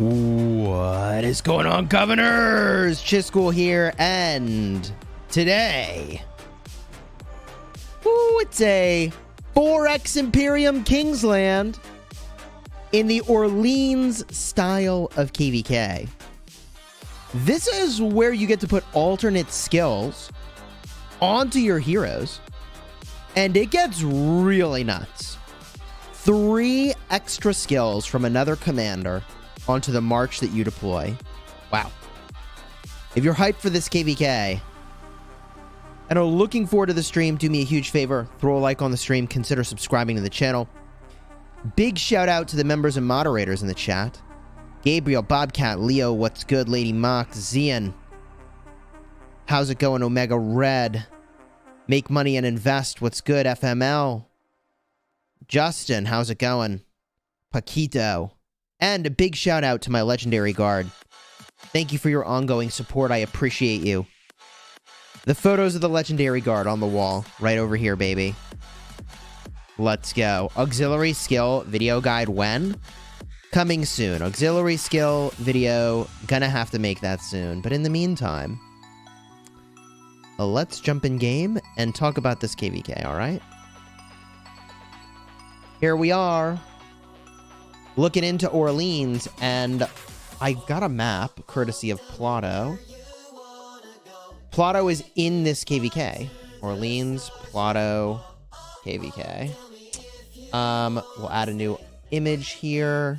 What is going on, governors? Chisgule here, and today, it's a 4x Imperium Kingsland in the Orleans style of KVK. This is where you get to put alternate skills onto your heroes, and it gets really nuts. 3 extra skills from another commander onto the march that you deploy. Wow. If you're hyped for this KVK and are looking forward to the stream, do me a huge favor. Throw a like on the stream. Consider subscribing to the channel. Big shout out to the members and moderators in the chat. Gabriel, Bobcat, Leo, what's good? Lady Mock, Zian. How's it going? Omega Red. Make money and invest. What's good? FML. Justin, how's it going? Paquito. And a big shout out to my legendary guard. Thank you for your ongoing support. I appreciate you. The photos of the legendary guard on the wall. Right over here, baby. Let's go. Auxiliary skill video guide when? Coming soon. Auxiliary skill video. Gonna have to make that soon. But in the meantime, let's jump in game and talk about this KVK, alright? Here we are. Looking into Orleans, and I got a map courtesy of Plotto. Plotto is in this KVK. Orleans, Plotto, KVK. We'll add a new image here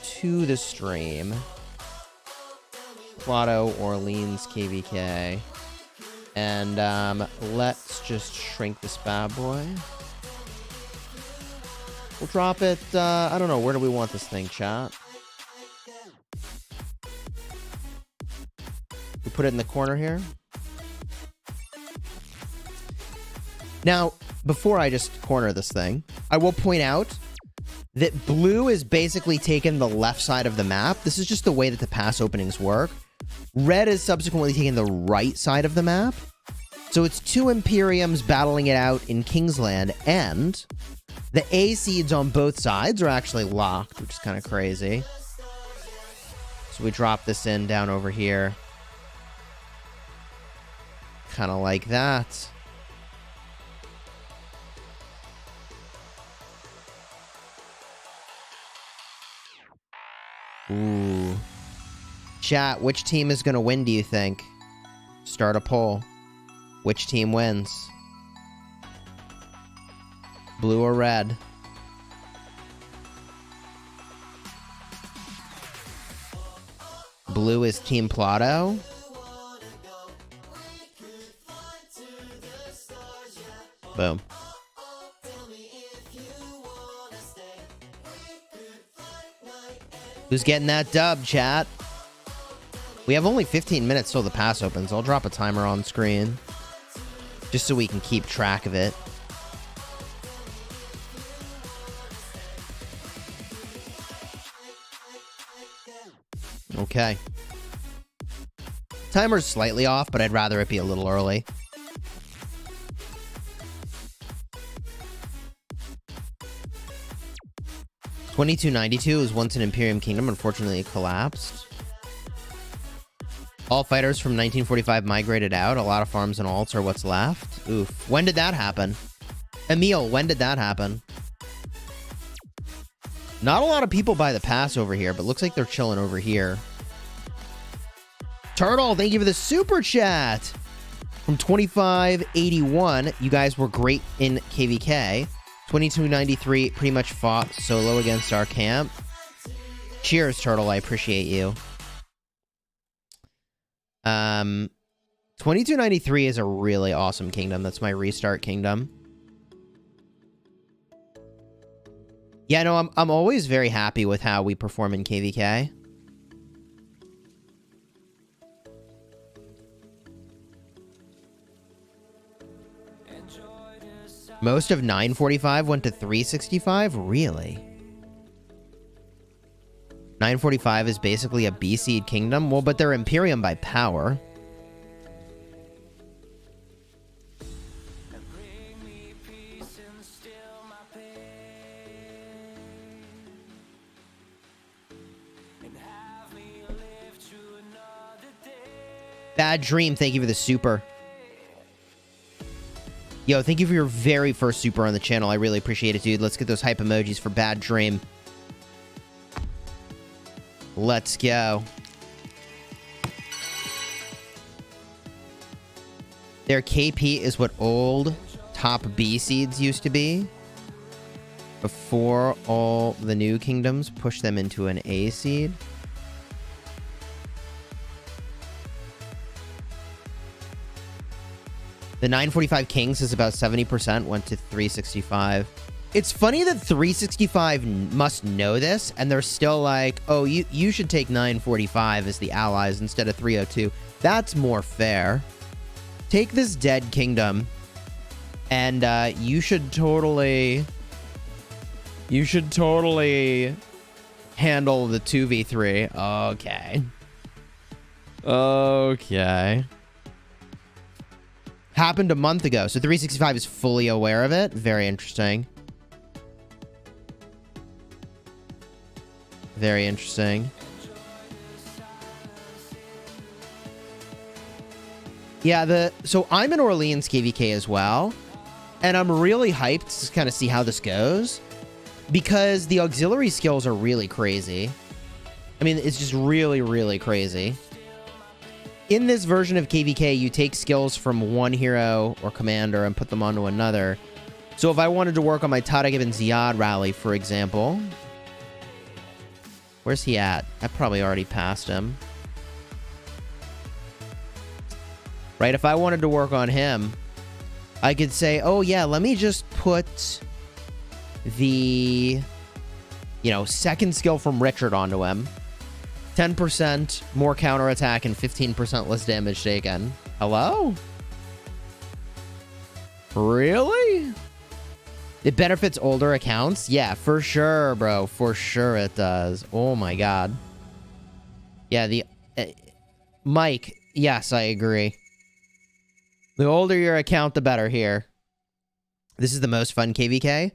to the stream. Plotto, Orleans, KVK. And let's just shrink this bad boy. We'll drop it, I don't know, where do we want this thing, chat? We put it in the corner here. Now, before I just corner this thing, I will point out that blue is basically taken the left side of the map. This is just the way that the pass openings work. Red is subsequently taking the right side of the map. So it's 2 Imperiums battling it out in Kingsland, and the A seeds on both sides are actually locked, which is kind of crazy. So we drop this in down over here. Kind of like that. Ooh. Chat, which team is going to win, do you think? Start a poll. Which team wins? Blue or red? Blue is Team Plotto. Boom. Who's getting that dub, chat? We have only 15 minutes till the pass opens. I'll drop a timer on screen, just so we can keep track of it. Okay. Timer's slightly off, but I'd rather it be a little early. $22.92 was once an Imperium Kingdom. Unfortunately, it collapsed. All fighters from 1945 migrated out. A lot of farms and alts are what's left. Oof. When did that happen? Emil, when did that happen? Not a lot of people buy the pass over here, but looks like they're chilling over here. Turtle, thank you for the super chat. From 2581, you guys were great in KVK. 2293 pretty much fought solo against our camp. Cheers, Turtle, I appreciate you. 2293 is a really awesome kingdom. That's my restart kingdom. Yeah, no, I'm always very happy with how we perform in KVK. Most of 945 went to 365? Really? 945 is basically a B-seed kingdom? Well, but they're Imperium by power. Bad Dream, thank you for the super. Yo, thank you for your very first super on the channel. I really appreciate it, dude. Let's get those hype emojis for Bad Dream. Let's go. Their KP is what old top B seeds used to be. Before all the new kingdoms push them into an A seed. The 945 Kings is about 70%, went to 365. It's funny that 365 must know this, and they're still like, oh, you should take 945 as the allies instead of 302. That's more fair. Take this dead kingdom, and you should totally handle the 2v3. Okay. Okay. Happened a month ago, so 365 is fully aware of it. Very interesting. Very interesting. Yeah, so I'm in Orleans KVK as well, and I'm really hyped to kind of see how this goes, because the auxiliary skills are really crazy. I mean, it's just really, really crazy. In this version of KVK, you take skills from one hero or commander and put them onto another. So if I wanted to work on my Tariq ibn Ziyad rally, for example... Where's he at? I probably already passed him. Right, if I wanted to work on him, I could say, oh yeah, let me just put the, second skill from Richard onto him. 10% more counterattack and 15% less damage taken. Hello? Really? It benefits older accounts? Yeah, for sure, bro. For sure it does. Oh my god. Yeah, Mike, yes, I agree. The older your account, the better here. This is the most fun KVK.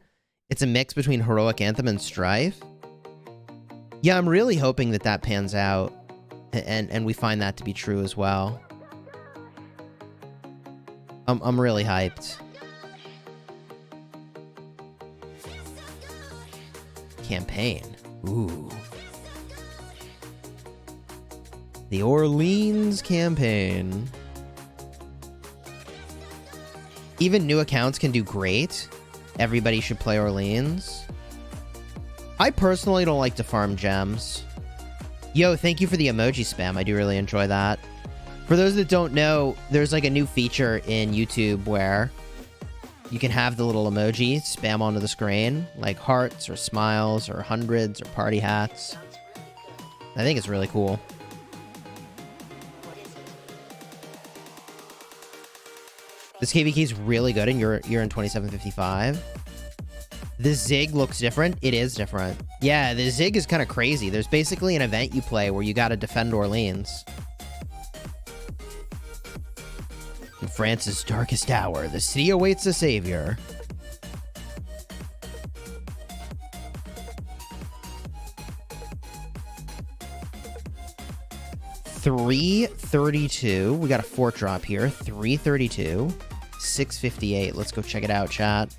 It's a mix between Heroic Anthem and Strife. Yeah, I'm really hoping that pans out, and we find that to be true as well. I'm really hyped. Campaign. Ooh. The Orleans campaign. Even new accounts can do great. Everybody should play Orleans. I personally don't like to farm gems. Yo, thank you for the emoji spam. I do really enjoy that. For those that don't know, there's like a new feature in YouTube where you can have the little emoji spam onto the screen, like hearts or smiles or hundreds or party hats. I think it's really cool. This KVK is really good, and you're in 2755. The Zig looks different. It is different. Yeah, the Zig is kind of crazy. There's basically an event you play where you got to defend Orleans. In France's darkest hour, the city awaits a savior. $332. We got a fort drop here. $332. $658. Let's go check it out, chat.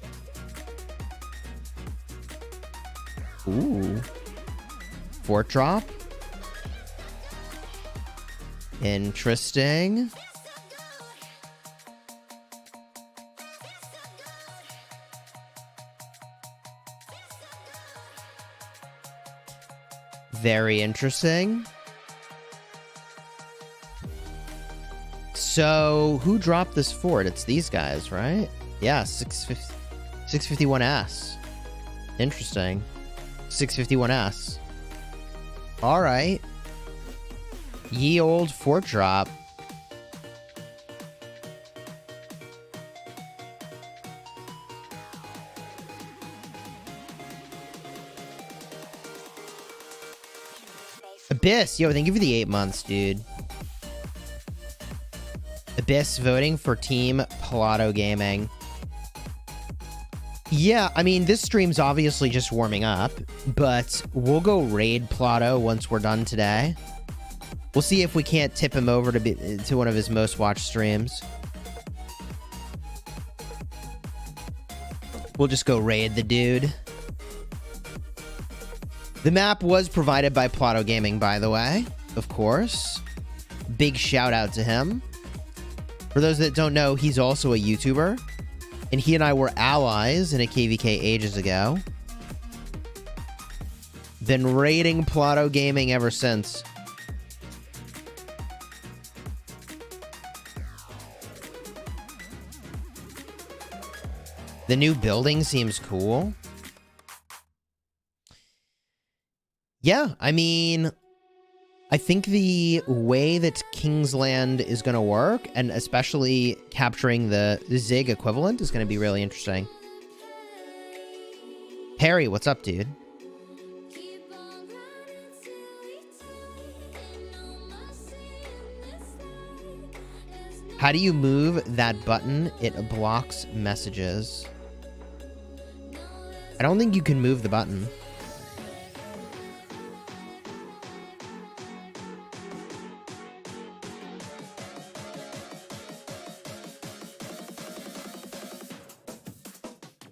Ooh. Fort drop. Interesting. Very interesting. So, who dropped this fort? It's these guys, right? Yeah, 651S. Interesting. 651S. Alright. Ye old fort drop. Abyss, yo, thank you for the 8 months, dude. Abyss voting for Team Pilato Gaming. Yeah, I mean, this stream's obviously just warming up, but we'll go raid Pilato once we're done today. We'll see if we can't tip him over to one of his most watched streams. We'll just go raid the dude. The map was provided by Plato Gaming, by the way. Of course. Big shout out to him. For those that don't know, he's also a YouTuber. And he and I were allies in a KVK ages ago. Been raiding Plato Gaming ever since. The new building seems cool. Yeah, I mean, I think the way that Kingsland is going to work, and especially capturing the Zig equivalent, is going to be really interesting. Perry, what's up, dude? How do you move that button? It blocks messages. I don't think you can move the button.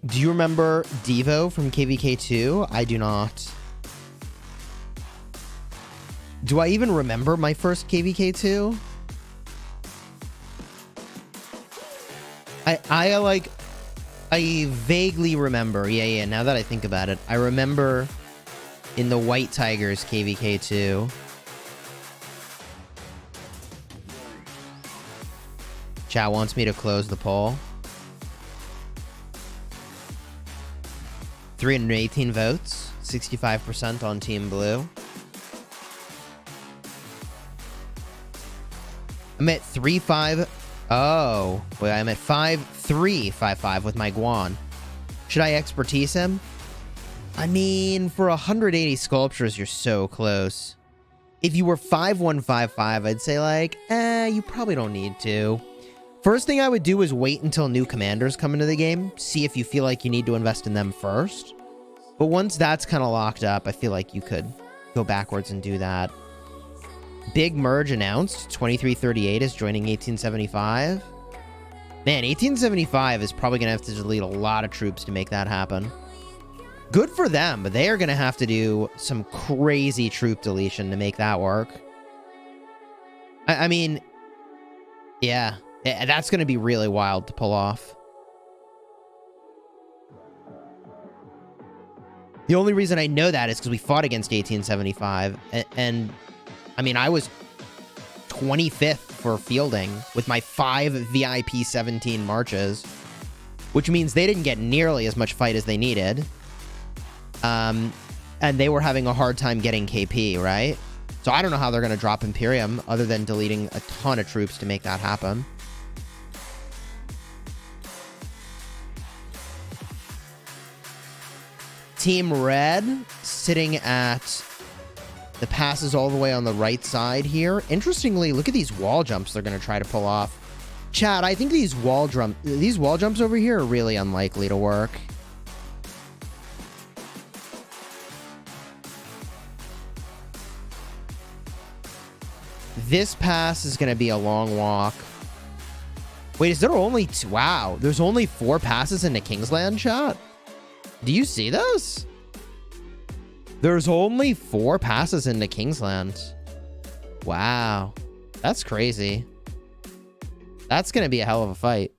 Do you remember Devo from KVK2? I do not. Do I even remember my first KVK2? I vaguely remember. Yeah, now that I think about it. I remember in the White Tigers KVK2. Chat wants me to close the poll. 318 votes. 65% on Team Blue. I'm at 3-5. Oh, wait, I'm at 5-3-5-5 with my Guan. Should I expertise him? I mean, for 180 sculptures, you're so close. If you were 5-1-5-5, I'd say, like, you probably don't need to. First thing I would do is wait until new commanders come into the game. See if you feel like you need to invest in them first. But once that's kind of locked up, I feel like you could go backwards and do that. Big merge announced. 2338 is joining 1875. Man, 1875 is probably going to have to delete a lot of troops to make that happen. Good for them, but they are going to have to do some crazy troop deletion to make that work. I mean, yeah, that's going to be really wild to pull off. The only reason I know that is because we fought against 1875, and I mean, I was 25th for fielding with my 5 VIP 17 marches, which means they didn't get nearly as much fight as they needed. And they were having a hard time getting KP, right? So I don't know how they're going to drop Imperium other than deleting a ton of troops to make that happen. Team Red sitting at the passes all the way on the right side here. Interestingly, look at these wall jumps they're going to try to pull off. Chad, I think these wall jumps over here are really unlikely to work. This pass is going to be a long walk. Wait, is there only two? Wow, there's only 4 passes into Kingsland, chat? Do you see those? There's only 4 passes into Kingsland. Wow. That's crazy. That's going to be a hell of a fight.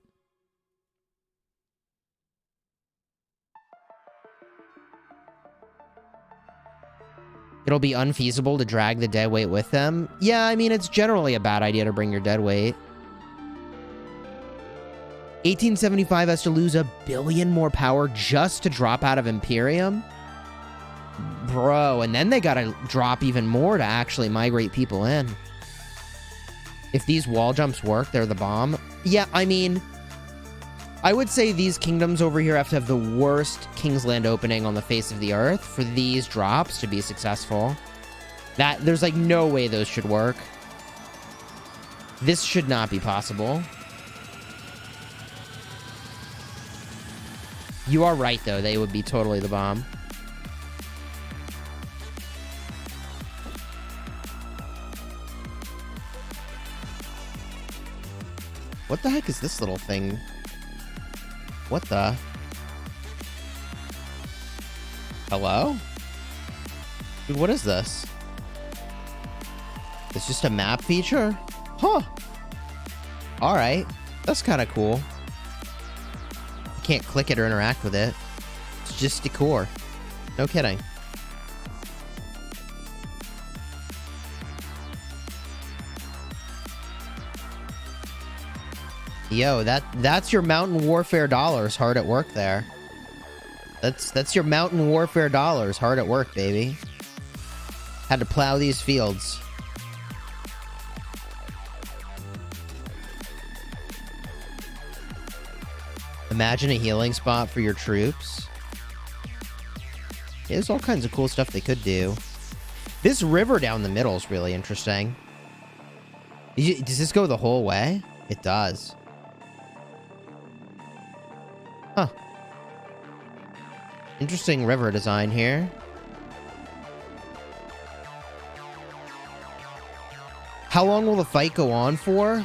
It'll be unfeasible to drag the dead weight with them. Yeah, I mean, it's generally a bad idea to bring your dead weight. 1875 has to lose 1 billion more power just to drop out of Imperium? Bro, and then they gotta drop even more to actually migrate people in. If these wall jumps work, they're the bomb. Yeah, I mean, I would say these kingdoms over here have to have the worst Kingsland opening on the face of the earth for these drops to be successful. There's like no way those should work. This should not be possible. You are right, though. They would be totally the bomb. What the heck is this little thing? What the? Hello? Dude, what is this? It's just a map feature? Huh. Alright. That's kind of cool. You can't click it or interact with it. It's just decor. No kidding. Yo, that's your Mountain Warfare dollars hard at work there. That's your Mountain Warfare dollars hard at work, baby. Had to plow these fields. Imagine a healing spot for your troops. There's all kinds of cool stuff they could do. This river down the middle is really interesting. Does this go the whole way? It does. Huh. Interesting river design here. How long will the fight go on for?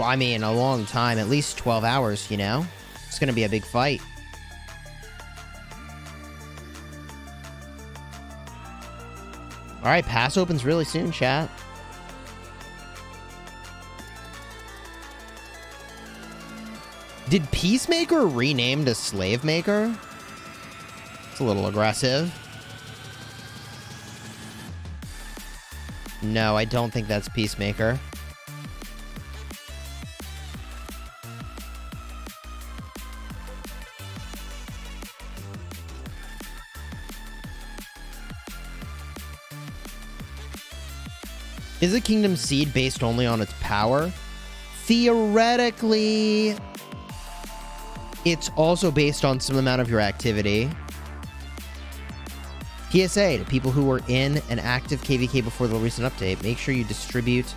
I mean, a long time. At least 12 hours, you know? It's gonna be a big fight. Alright, pass opens really soon, chat. Did Peacemaker rename to Slave Maker? It's a little aggressive. No, I don't think that's Peacemaker. Is a kingdom seed based only on its power? Theoretically, it's also based on some amount of your activity. PSA to people who were in an active KVK before the recent update, make sure you distribute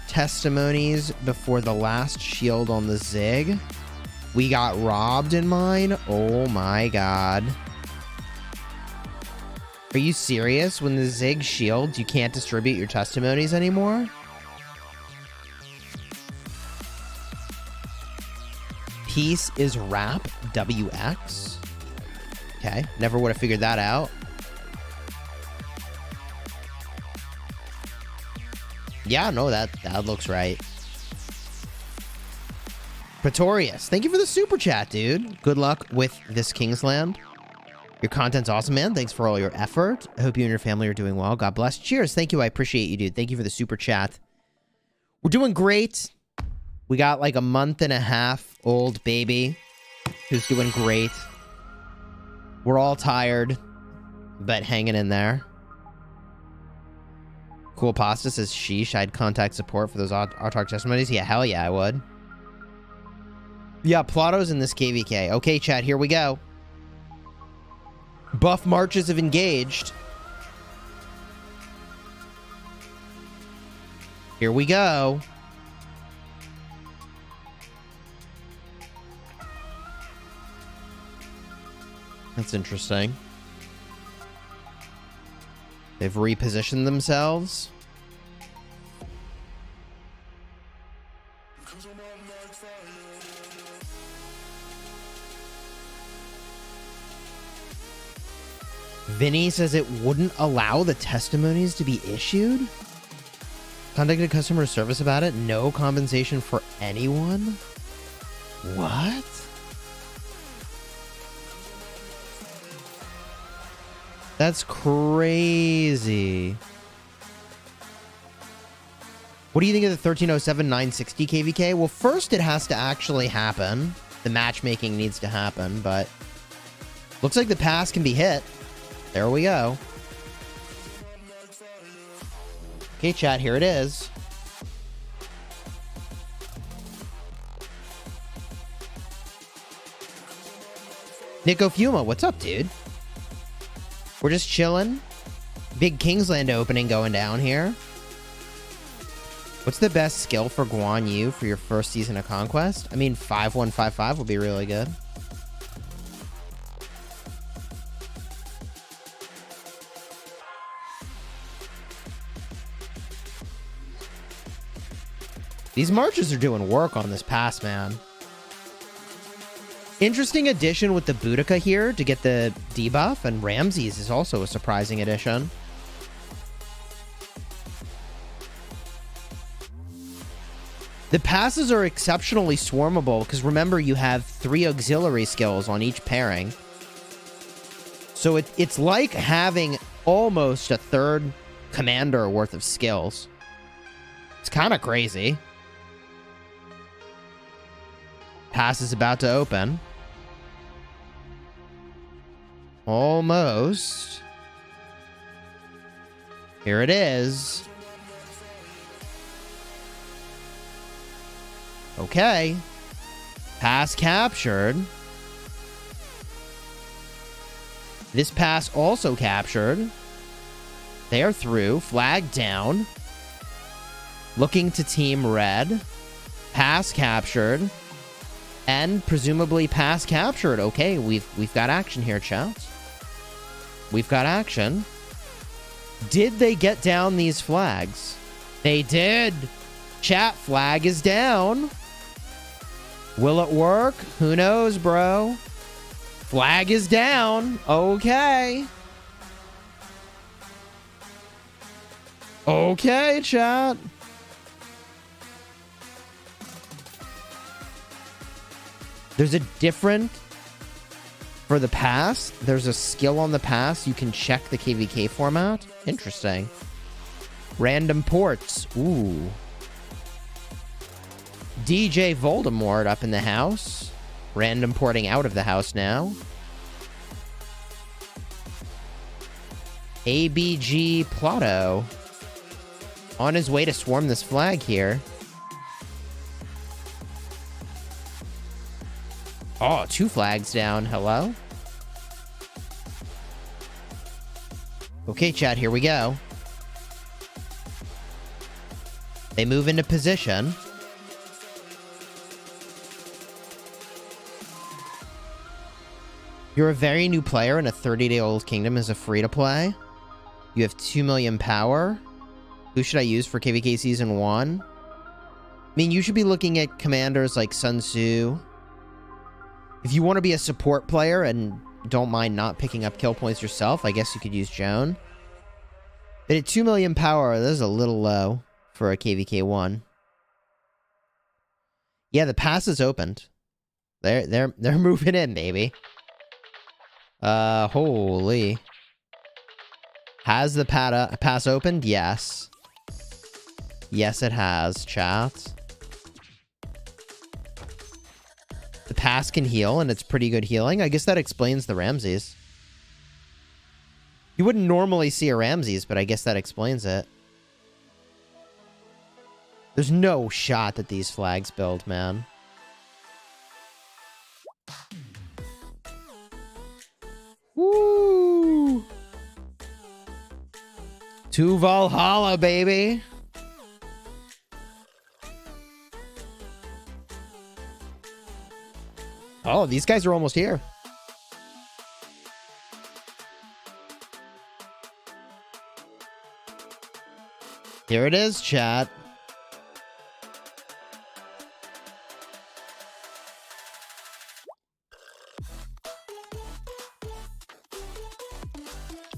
testimonies before the last shield on the Zig. We got robbed in mine? Oh my god. Are you serious? When the Zig shields, you can't distribute your testimonies anymore? Peace is rap WX. Okay, never would have figured that out. Yeah, no, that looks right. Pretorius, thank you for the super chat, dude. Good luck with this Kingsland. Your content's awesome, man. Thanks for all your effort. I hope you and your family are doing well. God bless. Cheers. Thank you. I appreciate you, dude. Thank you for the super chat. We're doing great. We got like a month and a half old baby who's doing great. We're all tired, but hanging in there. Cool Pasta says, sheesh, I'd contact support for those Autarch testimonies. Yeah, hell yeah, I would. Yeah, Plato's in this KVK. Okay, chat, here we go. Buff marches have engaged. Here we go. That's interesting. They've repositioned themselves. Vinny says it wouldn't allow the testimonies to be issued. Contacted customer service about it. No compensation for anyone. What? That's crazy. What do you think of the 1307-960 KVK? Well, first it has to actually happen. The matchmaking needs to happen, but looks like the pass can be hit. There we go. Okay, chat, here it is. Nico Fuma, what's up, dude? We're just chilling. Big Kingsland opening going down here. What's the best skill for Guan Yu for your first season of Conquest? I mean, 5155 would be really good. These marches are doing work on this pass, man. Interesting addition with the Boudica here to get the debuff, and Ramses is also a surprising addition. The passes are exceptionally swarmable because remember you have 3 auxiliary skills on each pairing. So it's like having almost a third commander worth of skills. It's kind of crazy. Pass is about to open. Almost. Here it is. Okay. Pass captured. This pass also captured. They are through. Flag down. Looking to team red. Pass captured. And presumably pass captured. Okay, we've got action here, chat. We've got action. Did they get down these flags? They did. Chat, flag is down. Will it work? Who knows, bro? Flag is down. Okay. Okay, chat. There's a different... For the pass, there's a skill on the pass. You can check the KVK format. Interesting. Random ports. Ooh. DJ Voldemort up in the house. Random porting out of the house now. ABG Plato. On his way to swarm this flag here. Oh, 2 flags down. Hello? Okay, chat, here we go. They move into position. You're a very new player in a 30-day-old kingdom as a free-to-play. You have 2 million power. Who should I use for KVK Season 1? I mean, you should be looking at commanders like Sun Tzu. If you want to be a support player and don't mind not picking up kill points yourself, I guess you could use Joan. But at 2 million power, that is a little low for a KVK 1. Yeah, the pass is opened. They're moving in, baby. Holy. Has the pass opened? Yes. Yes, it has, chat. The pass can heal, and it's pretty good healing. I guess that explains the Ramses. You wouldn't normally see a Ramses, but I guess that explains it. There's no shot that these flags build, man. Woo! To Valhalla, baby! Oh, these guys are almost here. Here it is, chat.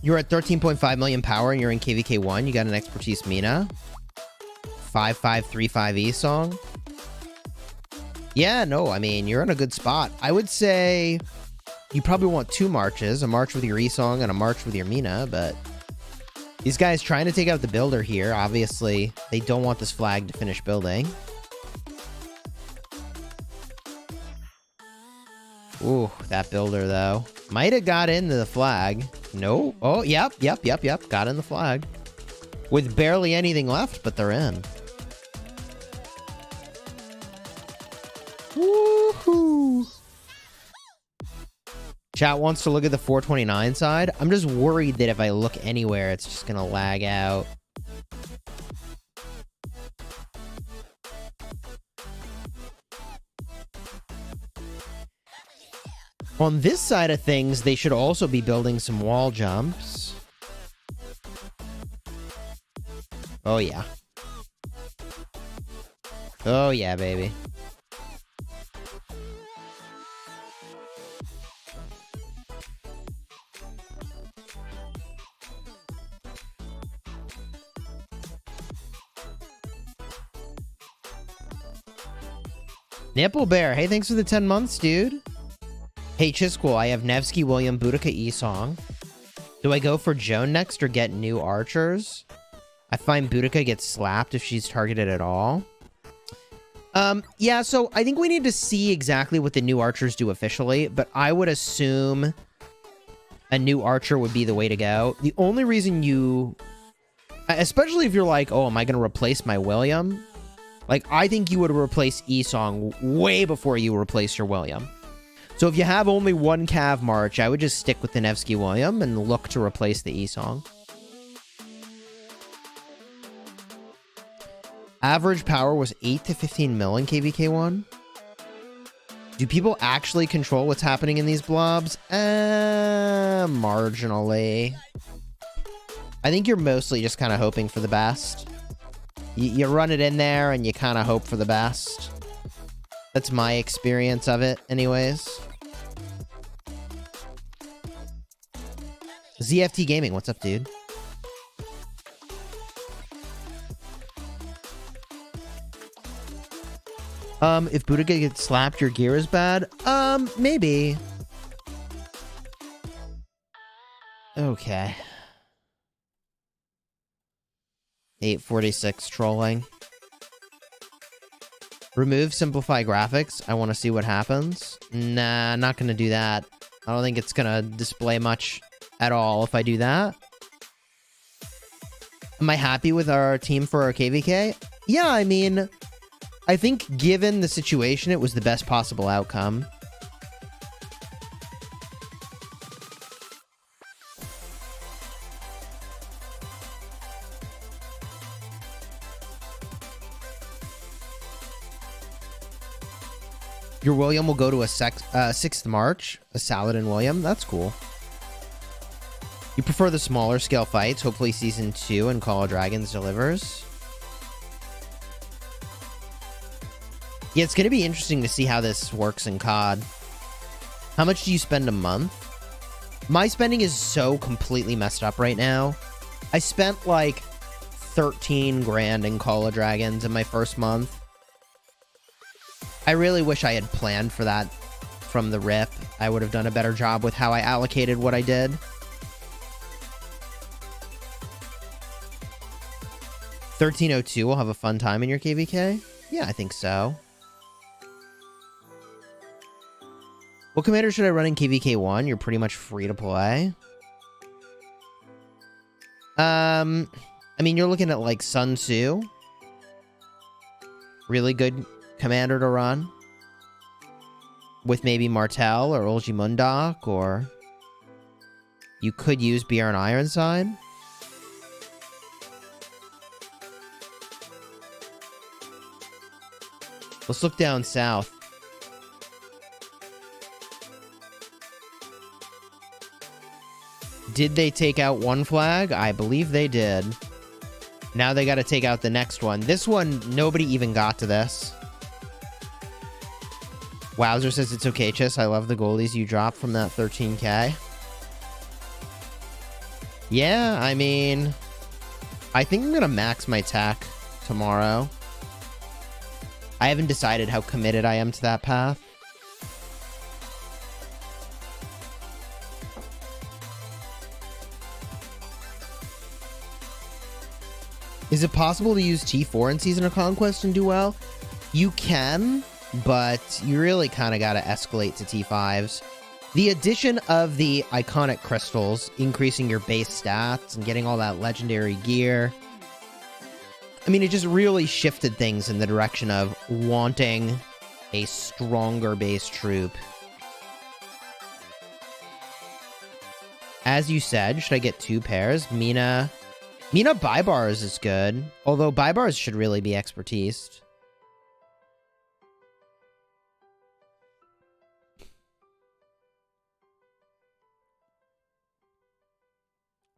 You're at 13.5 million power and you're in KVK 1. You got an Expertise Mina. 5535E song. Yeah, no, I mean, you're in a good spot. I would say you probably want 2 marches. A march with your E-song and a march with your Mina, but these guys trying to take out the builder here. Obviously, they don't want this flag to finish building. Ooh, that builder, though. Might have got into the flag. No. Oh, yep. Got in the flag. With barely anything left, but they're in. Woohoo! Chat wants to look at the 429 side. I'm just worried that if I look anywhere, it's just gonna lag out. On this side of things, they should also be building some wall jumps. Oh, yeah. Oh, yeah, baby. Nipple Bear, hey, thanks for the 10 months, dude. Hey, Chisgule, I have Nevsky, William, Boudica, Esong. Do I go for Joan next or get new archers? I find Boudica gets slapped if she's targeted at all. Yeah, so I think we need to see exactly what the new archers do officially, but I would assume a new archer would be the way to go. The only reason you... Especially if you're like, oh, am I going to replace my William? Like, I think you would replace Esong way before you replace your William. So if you have only one Cav March, I would just stick with the Nevsky William and look to replace the Esong. Average power was 8 to 15 mil in KVK1. Do people actually control what's happening in these blobs? Marginally. I think you're mostly just kind of hoping for the best. You run it in there and you kind of hope for the best. That's my experience of it, anyways. ZFT Gaming, what's up, dude? If Boudica gets slapped, your gear is bad? Maybe. Okay. 846 trolling. Remove simplify graphics. I want to see what happens. Nah, not going to do that. I don't think it's going to display much at all if I do that. Am I happy with our team for our KVK? Yeah, I mean, I think given the situation, it was the best possible outcome. Your William will go to a 6th March, a Saladin William. That's cool. You prefer the smaller scale fights. Hopefully Season 2 and Call of Dragons delivers. Yeah, it's going to be interesting to see how this works in COD. How much do you spend a month? My spending is so completely messed up right now. I spent like 13 grand in Call of Dragons in my first month. I really wish I had planned for that from the rip. I would have done a better job with how I allocated what I did. $13.02 will have a fun time in your KVK? Yeah, I think so. What commander should I run in KVK1? You're pretty much free to play. I mean, you're looking at like Sun Tzu. Really good commander to run. With maybe Martel or Olgi Mundok, or you could use Bjorn Ironside. Let's look down south. Did they take out one flag? I believe they did. Now they got to take out the next one. This one, nobody even got to this. Wowzer says it's okay, Chis. I love the goalies you dropped from that 13K. Yeah, I mean, I think I'm going to max my tech tomorrow. I haven't decided how committed I am to that path. Is it possible to use T4 in Season of Conquest and do well? You can, but you really kind of got to escalate to T5s. The addition of the iconic crystals, increasing your base stats and getting all that legendary gear, I mean, it just really shifted things in the direction of wanting a stronger base troop. As you said, should I get 2 pairs? Mina Bybars is good, although Bybars should really be expertised.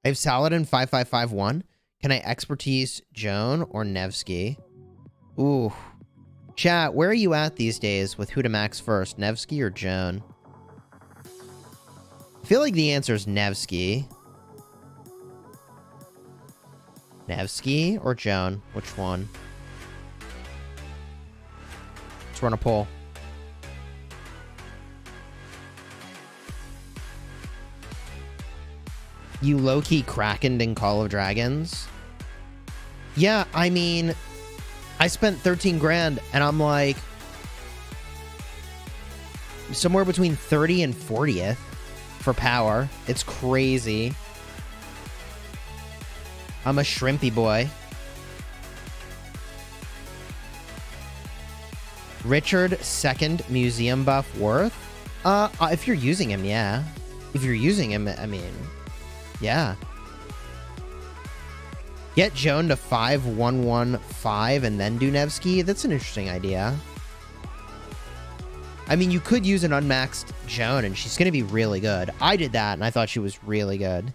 I have Saladin 5551. Can I expertise Joan or Nevsky? Ooh. Chat, where are you at these days with who to max first, Nevsky or Joan? I feel like the answer is Nevsky. Nevsky or Joan? Which one? Let's run a poll. You low-key Krakened in Call of Dragons? Yeah, I mean, I spent 13 grand and I'm like somewhere between 30 and 40th for power. It's crazy. I'm a shrimpy boy. Richard, second museum buff worth? If you're using him, yeah. If you're using him, I mean, yeah. Get Joan to 5-1-1-5 and then do Nevsky. That's an interesting idea. I mean, you could use an unmaxed Joan and she's going to be really good. I did that and I thought she was really good.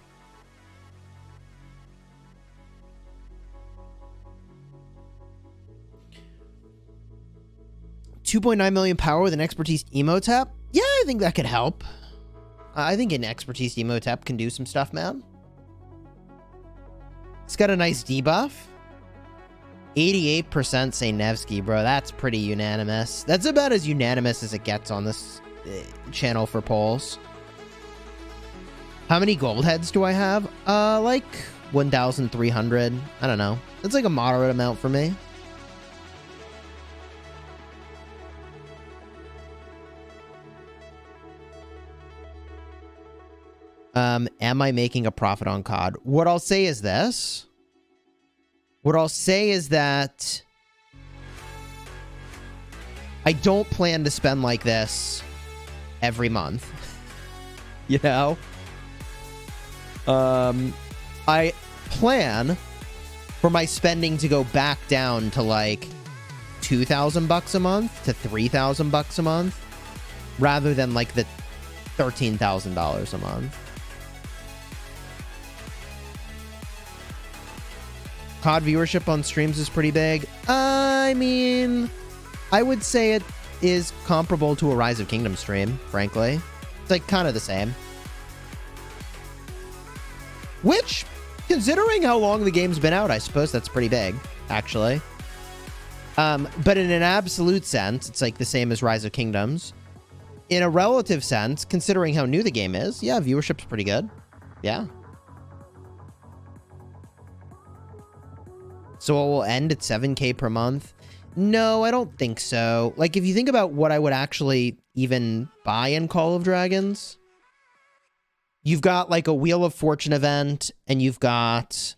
$2.9 million power with an expertise emotep? Yeah, I think that could help. I think an expertise emotep can do some stuff, man. It's got a nice debuff. 88% say Nevsky, bro. That's pretty unanimous. That's about as unanimous as it gets on this channel for polls. How many gold heads do I have? Like 1,300. I don't know. That's like a moderate amount for me. Am I making a profit on COD? What I'll say is this. What I'll say is that I don't plan to spend like this every month. You know? I plan for my spending to go back down to like $2,000 a month to $3,000 a month rather than like the $13,000 a month. COD viewership on streams is pretty big. I mean, I would say it is comparable to a Rise of Kingdom stream, frankly. It's like kind of the same. Which, considering how long the game's been out, I suppose that's pretty big, actually. But in an absolute sense, it's like the same as Rise of Kingdoms. In a relative sense, considering how new the game is, yeah, viewership's pretty good. Yeah. So it will end at 7K per month? No, I don't think so. Like, if you think about what I would actually even buy in Call of Dragons, you've got, like, a Wheel of Fortune event, and you've got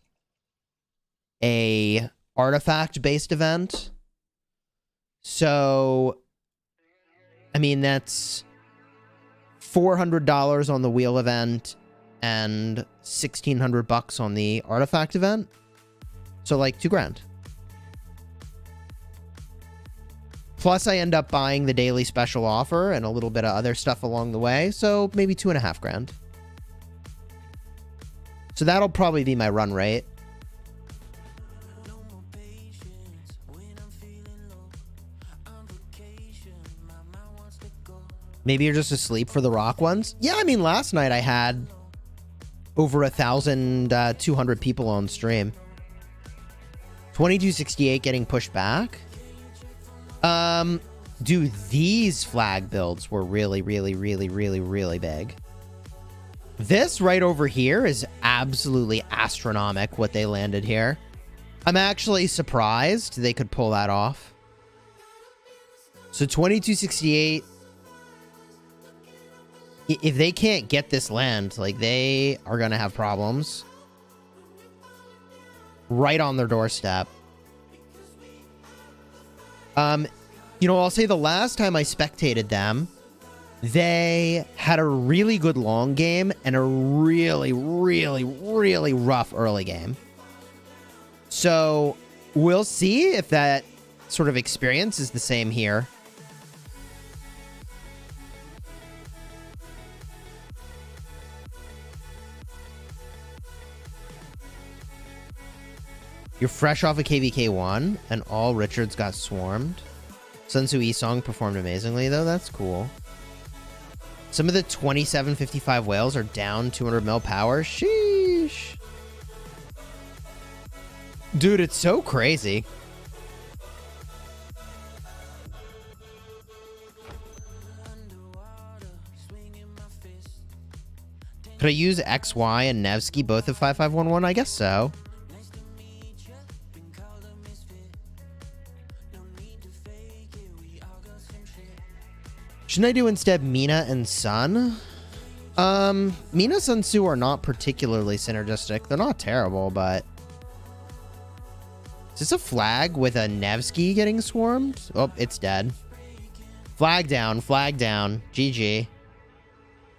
a artifact-based event. So, I mean, that's $400 on the Wheel event and $1,600 on the artifact event. So like $2,000. Plus I end up buying the daily special offer and a little bit of other stuff along the way. So maybe $2,500. So that'll probably be my run rate. Maybe you're just asleep for the rock ones. Yeah, I mean, last night I had over 1,200 people on stream. 2268 getting pushed back. Dude, these flag builds were really, really, really, really, really big. This right over here is absolutely astronomical what they landed here. I'm actually surprised they could pull that off. So 2268. If they can't get this land, like, they are gonna have problems. Right on their doorstep. You know, I'll say the last time I spectated them, they had a really good long game and a really, really, really rough early game. So we'll see if that sort of experience is the same here. You're fresh off of KVK1 and all Richards got swarmed. Sun Tzu Yi-Song performed amazingly, though. That's cool. Some of the 2755 whales are down 200 mil power. Sheesh. Dude, it's so crazy. Could I use XY and Nevsky both at 5511? I guess so. Shouldn't I do instead Mina and Sun? Mina, Sun Tzu are not particularly synergistic. They're not terrible, but... Is this a flag with a Nevsky getting swarmed? Oh, it's dead. Flag down, flag down. GG.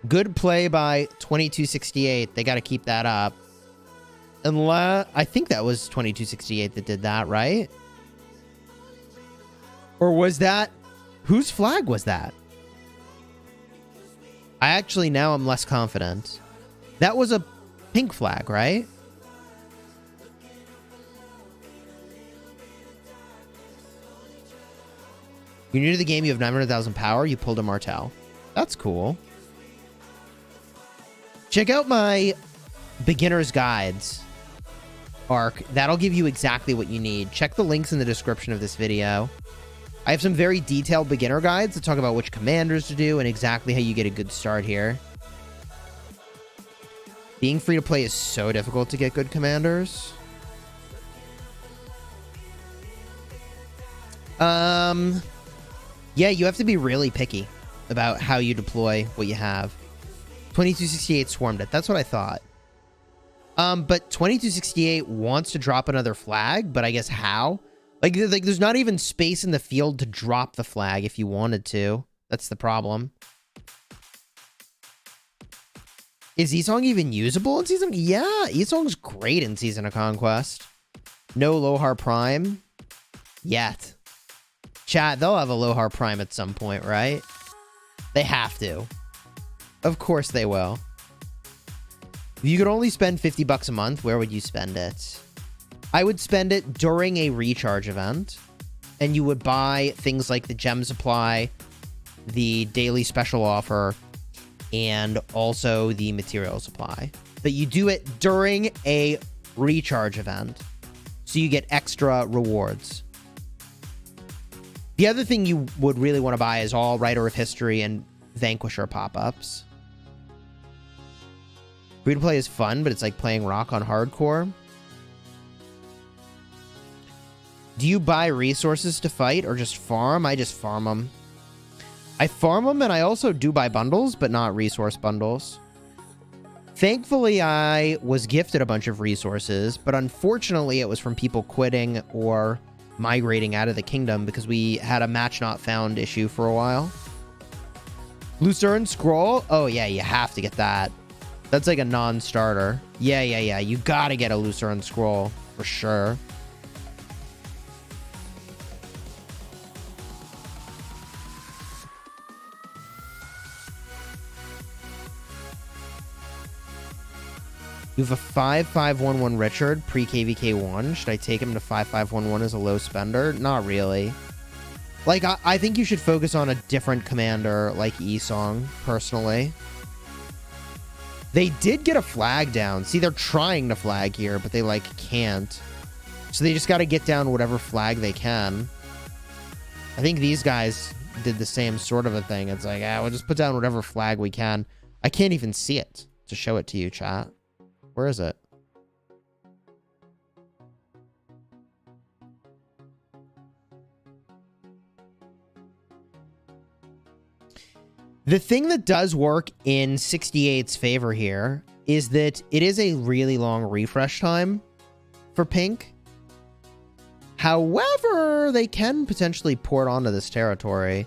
Good play by 2268. They got to keep that up. Unless... I think that was 2268 that did that, right? Or was that... Whose flag was that? I actually, now I'm less confident. That was a pink flag, right? You're new to the game, you have 900,000 power, you pulled a Martel. That's cool. Check out my beginner's guides arc. That'll give you exactly what you need. Check the links in the description of this video. I have some very detailed beginner guides that talk about which commanders to do and exactly how you get a good start here. Being free to play is so difficult to get good commanders. Yeah, you have to be really picky about how you deploy what you have. 2268 swarmed it. That's what I thought. But 2268 wants to drop another flag, but I guess how? Like, there's not even space in the field to drop the flag if you wanted to. That's the problem. Is Yi-Song even usable in Season? Yeah, Yi-Song's great in Season of Conquest. No Lohar Prime yet. Chat, they'll have a Lohar Prime at some point, right? They have to. Of course they will. If you could only spend 50 bucks a month, where would you spend it? I would spend it during a recharge event, and you would buy things like the gem supply, the daily special offer, and also the material supply. But you do it during a recharge event, so you get extra rewards. The other thing you would really want to buy is all Writer of History and Vanquisher pop-ups. Free-to-play is fun, but it's like playing Rock on hardcore. Do you buy resources to fight or just farm? I just farm them. I farm them, and I also do buy bundles, but not resource bundles. Thankfully, I was gifted a bunch of resources, but unfortunately, it was from people quitting or migrating out of the kingdom because we had a match not found issue for a while. Lucerne Scroll? Oh, yeah, you have to get that. That's like a non-starter. Yeah. You gotta get a Lucerne Scroll for sure. You have a 5511 Richard pre-KVK1. Should I take him to 5511 as a low spender? Not really. Like, I think you should focus on a different commander like Yi-Song, personally. They did get a flag down. See, they're trying to flag here, but they, like, can't. So they just got to get down whatever flag they can. I think these guys did the same sort of a thing. It's like, we'll just put down whatever flag we can. I can't even see it to show it to you, chat. Where is it? The thing that does work in 68's favor here is that it is a really long refresh time for pink. However, they can potentially port onto this territory.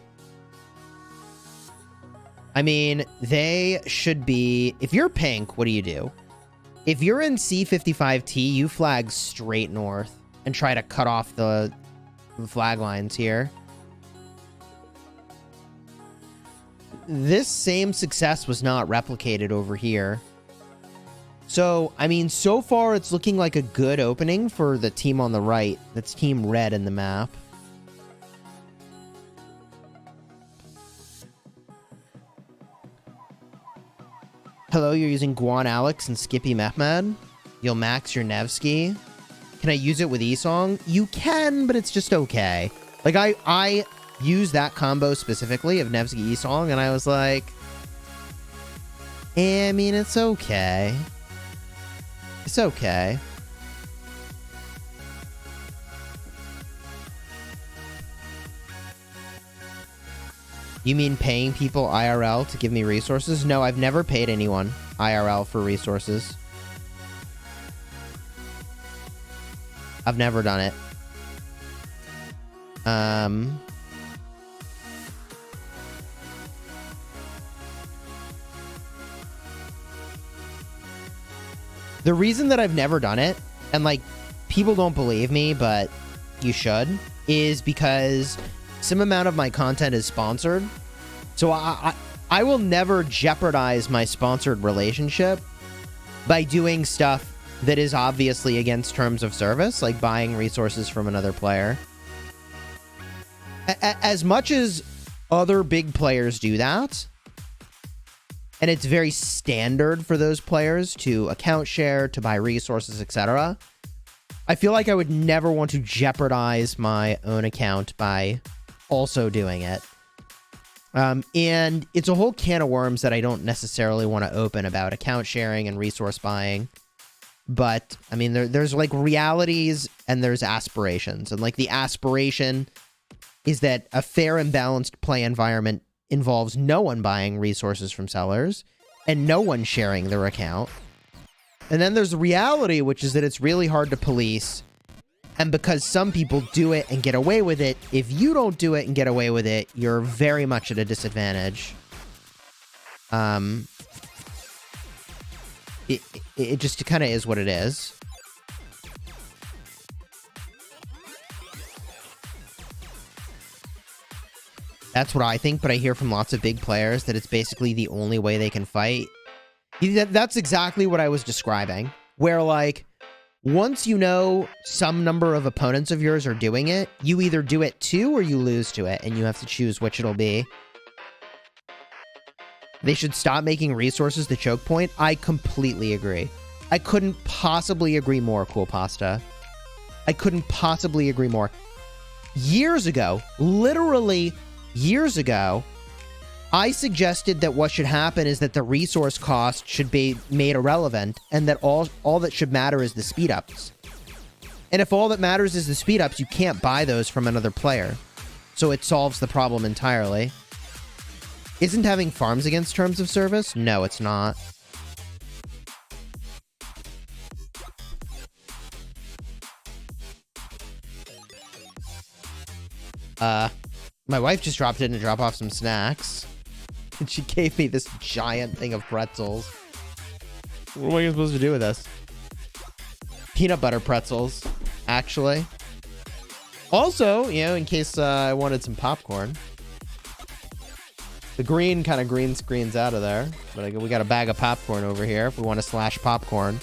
I mean, they should be... If you're pink, what do you do? If you're in C55T, you flag straight north and try to cut off the flag lines here. This same success was not replicated over here. So, I mean, so far it's looking like a good opening for the team on the right. That's Team Red in the map. Hello, you're using Guan Alex and Skippy Mehmed. You'll max your Nevsky. Can I use it with Esong? You can, but it's just okay. Like, I use that combo specifically of Nevsky Esong, and I was like, I mean, it's okay. It's okay. You mean paying people IRL to give me resources? No, I've never paid anyone IRL for resources. I've never done it. The reason that I've never done it, and like, people don't believe me, but you should, is because some amount of my content is sponsored. So I will never jeopardize my sponsored relationship by doing stuff that is obviously against terms of service, like buying resources from another player. As much as other big players do that, and it's very standard for those players to account share, to buy resources, etc., I feel like I would never want to jeopardize my own account by also doing it. And it's a whole can of worms that I don't necessarily want to open about account sharing and resource buying. But, I mean, there's like realities and there's aspirations. And like the aspiration is that a fair and balanced play environment involves no one buying resources from sellers and no one sharing their account. And then there's the reality, which is that it's really hard to police. And because some people do it and get away with it, if you don't do it and get away with it, you're very much at a disadvantage. It just kind of is what it is. That's what I think, but I hear from lots of big players that it's basically the only way they can fight. That's exactly what I was describing, where like, once you know some number of opponents of yours are doing it, you either do it too or you lose to it, and you have to choose which it'll be. They should stop making resources the choke point. I completely agree. I couldn't possibly agree more, Cool Pasta. I couldn't possibly agree more. Years ago, literally years ago, I suggested that what should happen is that the resource cost should be made irrelevant, and that all that should matter is the speed-ups. And if all that matters is the speed-ups, you can't buy those from another player. So it solves the problem entirely. Isn't having farms against terms of service? No, it's not. My wife just dropped in to drop off some snacks. And she gave me this giant thing of pretzels. What am I supposed to do with this? Peanut butter pretzels, actually. Also, you know, in case I wanted some popcorn. The green kind of green screens out of there. But we got a bag of popcorn over here if we want to slash popcorn.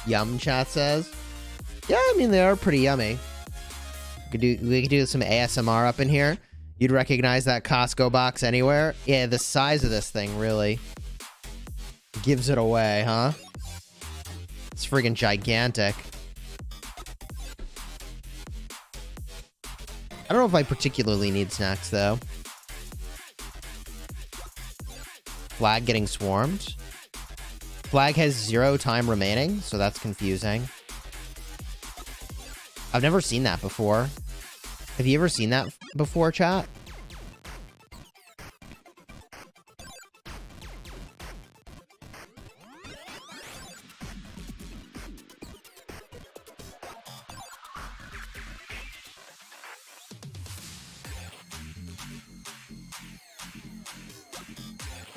Yum, chat says. Yeah, I mean, they are pretty yummy. We could do some ASMR up in here. You'd recognize that Costco box anywhere. Yeah, the size of this thing really gives it away, huh? It's friggin' gigantic. I don't know if I particularly need snacks, though. Flag getting swarmed. Flag has 0 time remaining, so that's confusing. I've never seen that before. Have you ever seen that before, chat?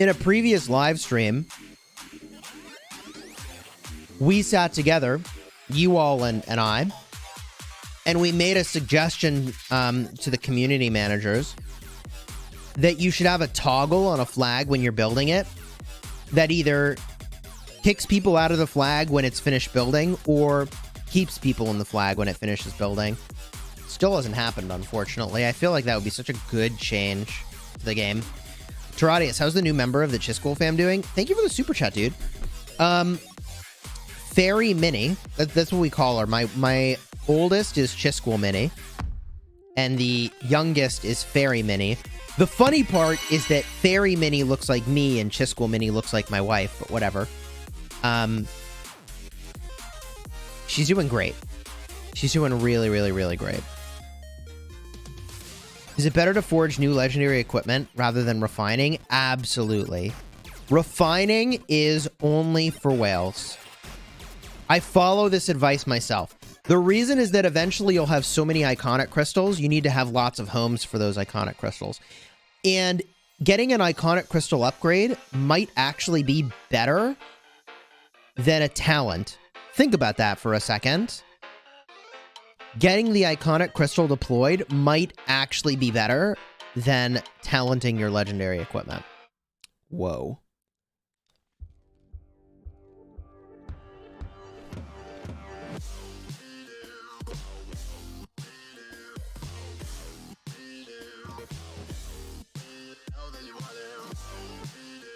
In a previous live stream, we sat together, you all and I, and we made a suggestion to the community managers that you should have a toggle on a flag when you're building it that either kicks people out of the flag when it's finished building or keeps people in the flag when it finishes building. Still hasn't happened, unfortunately. I feel like that would be such a good change to the game. Teradius, how's the new member of the Chisgule fam doing? Thank you for the super chat, dude. Fairy Mini. That's what we call her. My oldest is Chisgule Mini. And the youngest is Fairy Mini. The funny part is that Fairy Mini looks like me and Chisgule Mini looks like my wife, but whatever. She's doing great. She's doing really, really, really great. Is it better to forge new legendary equipment rather than refining? Absolutely. Refining is only for whales. I follow this advice myself. The reason is that eventually you'll have so many iconic crystals, you need to have lots of homes for those iconic crystals. And getting an iconic crystal upgrade might actually be better than a talent. Think about that for a second. Getting the iconic crystal deployed might actually be better than talenting your legendary equipment. Whoa.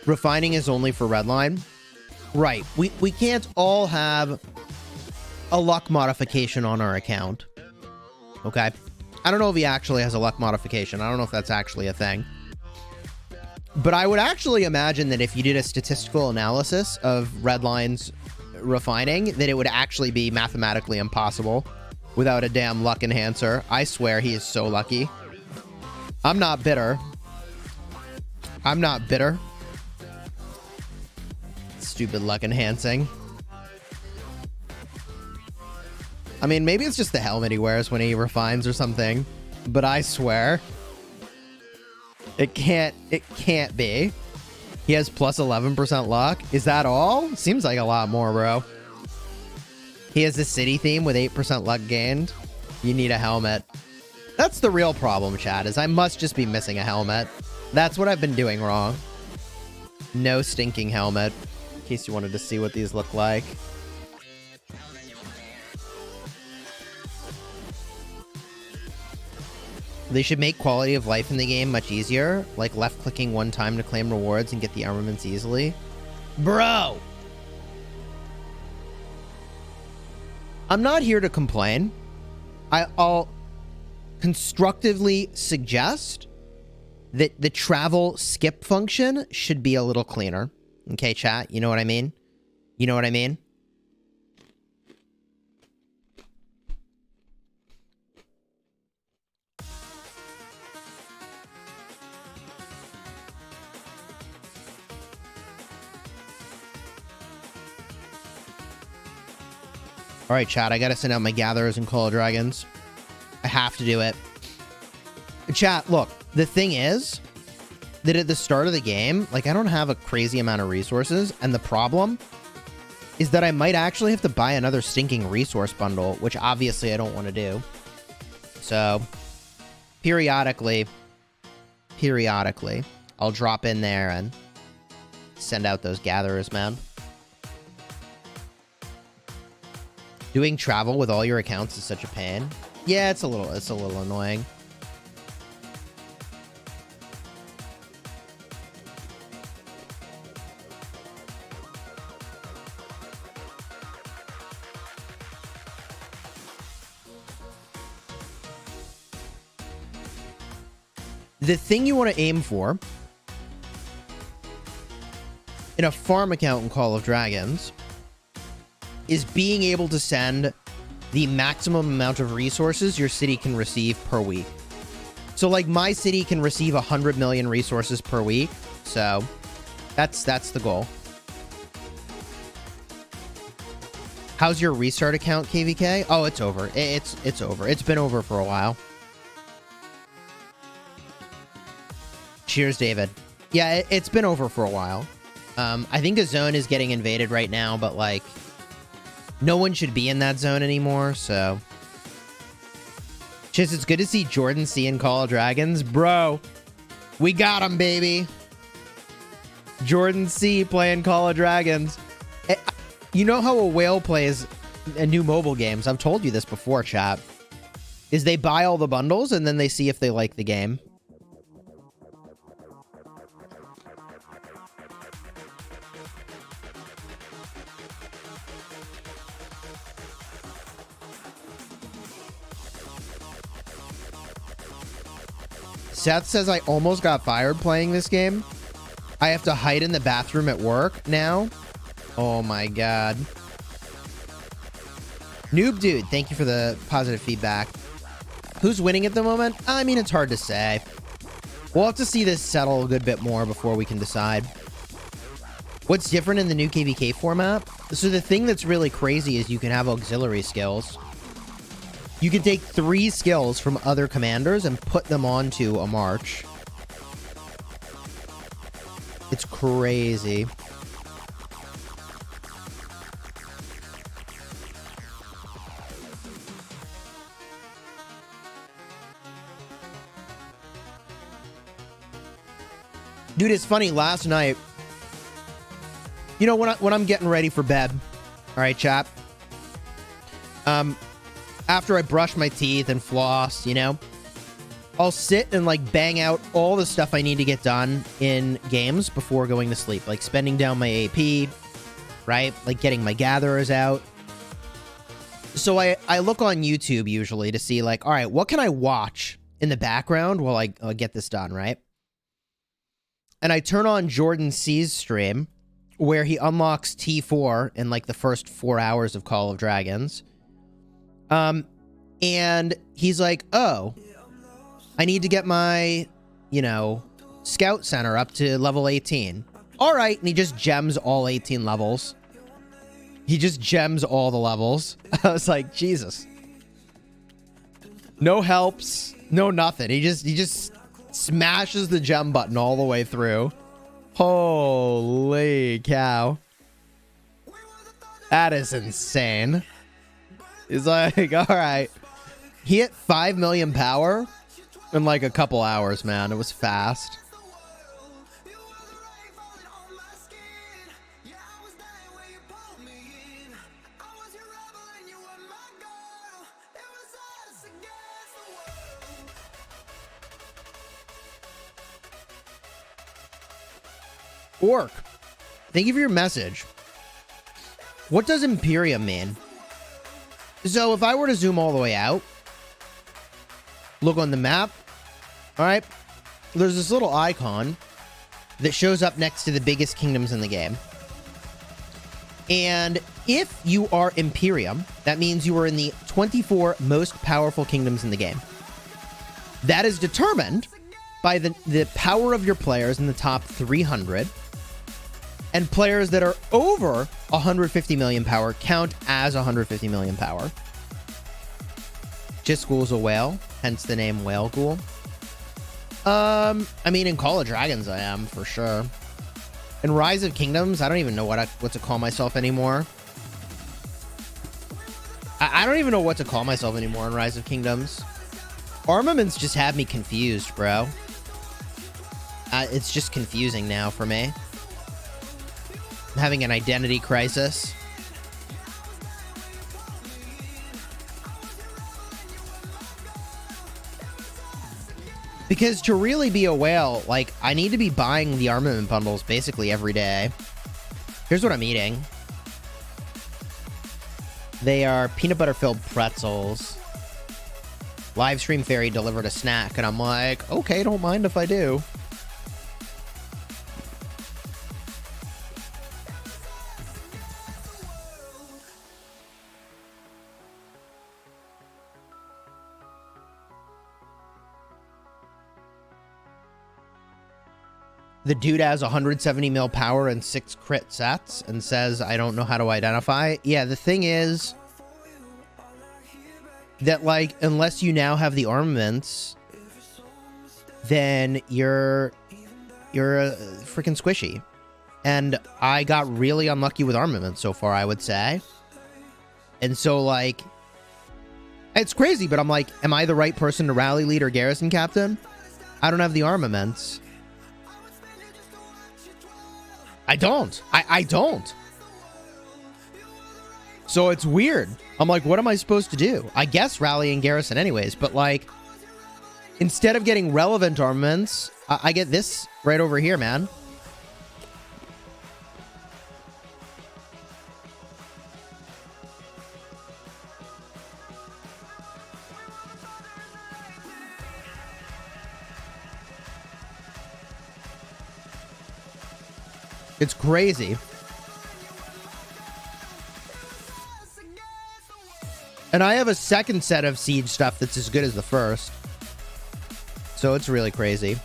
Refining is only for redline. Right. We can't all have a luck modification on our account. Okay. I don't know if he actually has a luck modification. I don't know if that's actually a thing. But I would actually imagine that if you did a statistical analysis of redline's refining, that it would actually be mathematically impossible without a damn luck enhancer. I swear he is so lucky. I'm not bitter. I'm not bitter. Stupid luck enhancing. I mean, maybe it's just the helmet he wears when he refines or something, but I swear it can't be. He has plus 11% luck. Is that all? Seems like a lot more, bro. He has a city theme with 8% luck gained. You need a helmet. That's the real problem, chat, is I must just be missing a helmet. That's what I've been doing wrong. No stinking helmet. In case you wanted to see what these look like. They should make quality of life in the game much easier, like left-clicking one time to claim rewards and get the armaments easily. Bro! I'm not here to complain. I'll constructively suggest that the travel skip function should be a little cleaner. Okay, chat? You know what I mean? You know what I mean? All right, chat, I gotta send out my gatherers and Call of Dragons. I have to do it. Chat, look, the thing is that at the start of the game, like, I don't have a crazy amount of resources, and the problem is that I might actually have to buy another stinking resource bundle, which obviously I don't want to do. So, periodically, I'll drop in there and send out those gatherers, man. Doing travel with all your accounts is such a pain. Yeah, it's a little annoying. The thing you want to aim for in a farm account in Call of Dragons is being able to send the maximum amount of resources your city can receive per week. So, like, my city can receive 100 million resources per week. So, that's the goal. How's your restart account, KVK? Oh, it's over. It's over. It's been over for a while. Cheers, David. Yeah, it's been over for a while. I think a zone is getting invaded right now, but, like, no one should be in that zone anymore, so. Chiz, it's good to see Jordan C in Call of Dragons. Bro, we got him, baby. Jordan C playing Call of Dragons. You know how a whale plays in new mobile games. I've told you this before, chat. is they buy all the bundles and then they see if they like the game. Seth says I almost got fired playing this game. I have to hide in the bathroom at work now. Oh my god. Noob Dude, thank you for the positive feedback. Who's winning at the moment? I mean, it's hard to say. We'll have to see this settle a good bit more before we can decide. What's different in the new KVK format? So the thing that's really crazy is you can have auxiliary skills. You can take 3 skills from other commanders and put them onto a march. It's crazy. Dude, it's funny. Last night, you know, when I'm getting ready for bed, all right, chat. After I brush my teeth and floss, you know, I'll sit and like bang out all the stuff I need to get done in games before going to sleep, like spending down my AP, right? Like getting my gatherers out. So I look on YouTube usually to see like, all right, what can I watch in the background while I get this done, right? And I turn on Jordan C's stream where he unlocks T4 in like the first 4 hours of Call of Dragons. And he's like, oh, I need to get my, you know, scout center up to level 18. All right. And he just gems all 18 levels. He just gems all the levels. I was like, Jesus. No helps, no nothing. He just smashes the gem button all the way through. Holy cow. That is insane. He's like, all right. He hit 5 million power in like a couple hours, man. It was fast. Orc, thank you for your message. What does Imperium mean? So if I were to zoom all the way out, look on the map, all right, there's this little icon that shows up next to the biggest kingdoms in the game. And if you are Imperium, that means you are in the 24 most powerful kingdoms in the game. That is determined by the power of your players in the top 300. And players that are over 150 million power count as 150 million power. Chisgule's a whale, hence the name Whale Ghoul. I mean, in Call of Dragons, I am, for sure. In Rise of Kingdoms, I don't even know what to call myself anymore. I don't even know what to call myself anymore in Rise of Kingdoms. Armaments just have me confused, bro. It's just confusing now for me. I'm having an identity crisis. Because to really be a whale, like, I need to be buying the armament bundles basically every day. Here's what I'm eating. They are peanut butter filled pretzels. Livestream Fairy delivered a snack, and I'm like, okay, don't mind if I do. The dude has 170 mil power and 6 crit sets and says, I don't know how to identify. Yeah, the thing is that, like, unless you now have the armaments, then you're a freaking squishy. And I got really unlucky with armaments so far, I would say. And so, like, it's crazy, but I'm like, am I the right person to rally lead or garrison captain? I don't have the armaments. I don't. I don't. So it's weird. I'm like, what am I supposed to do? I guess rally and garrison anyways, but like, instead of getting relevant armaments, I get this right over here, man. It's crazy. And I have a second set of siege stuff that's as good as the first. So it's really crazy.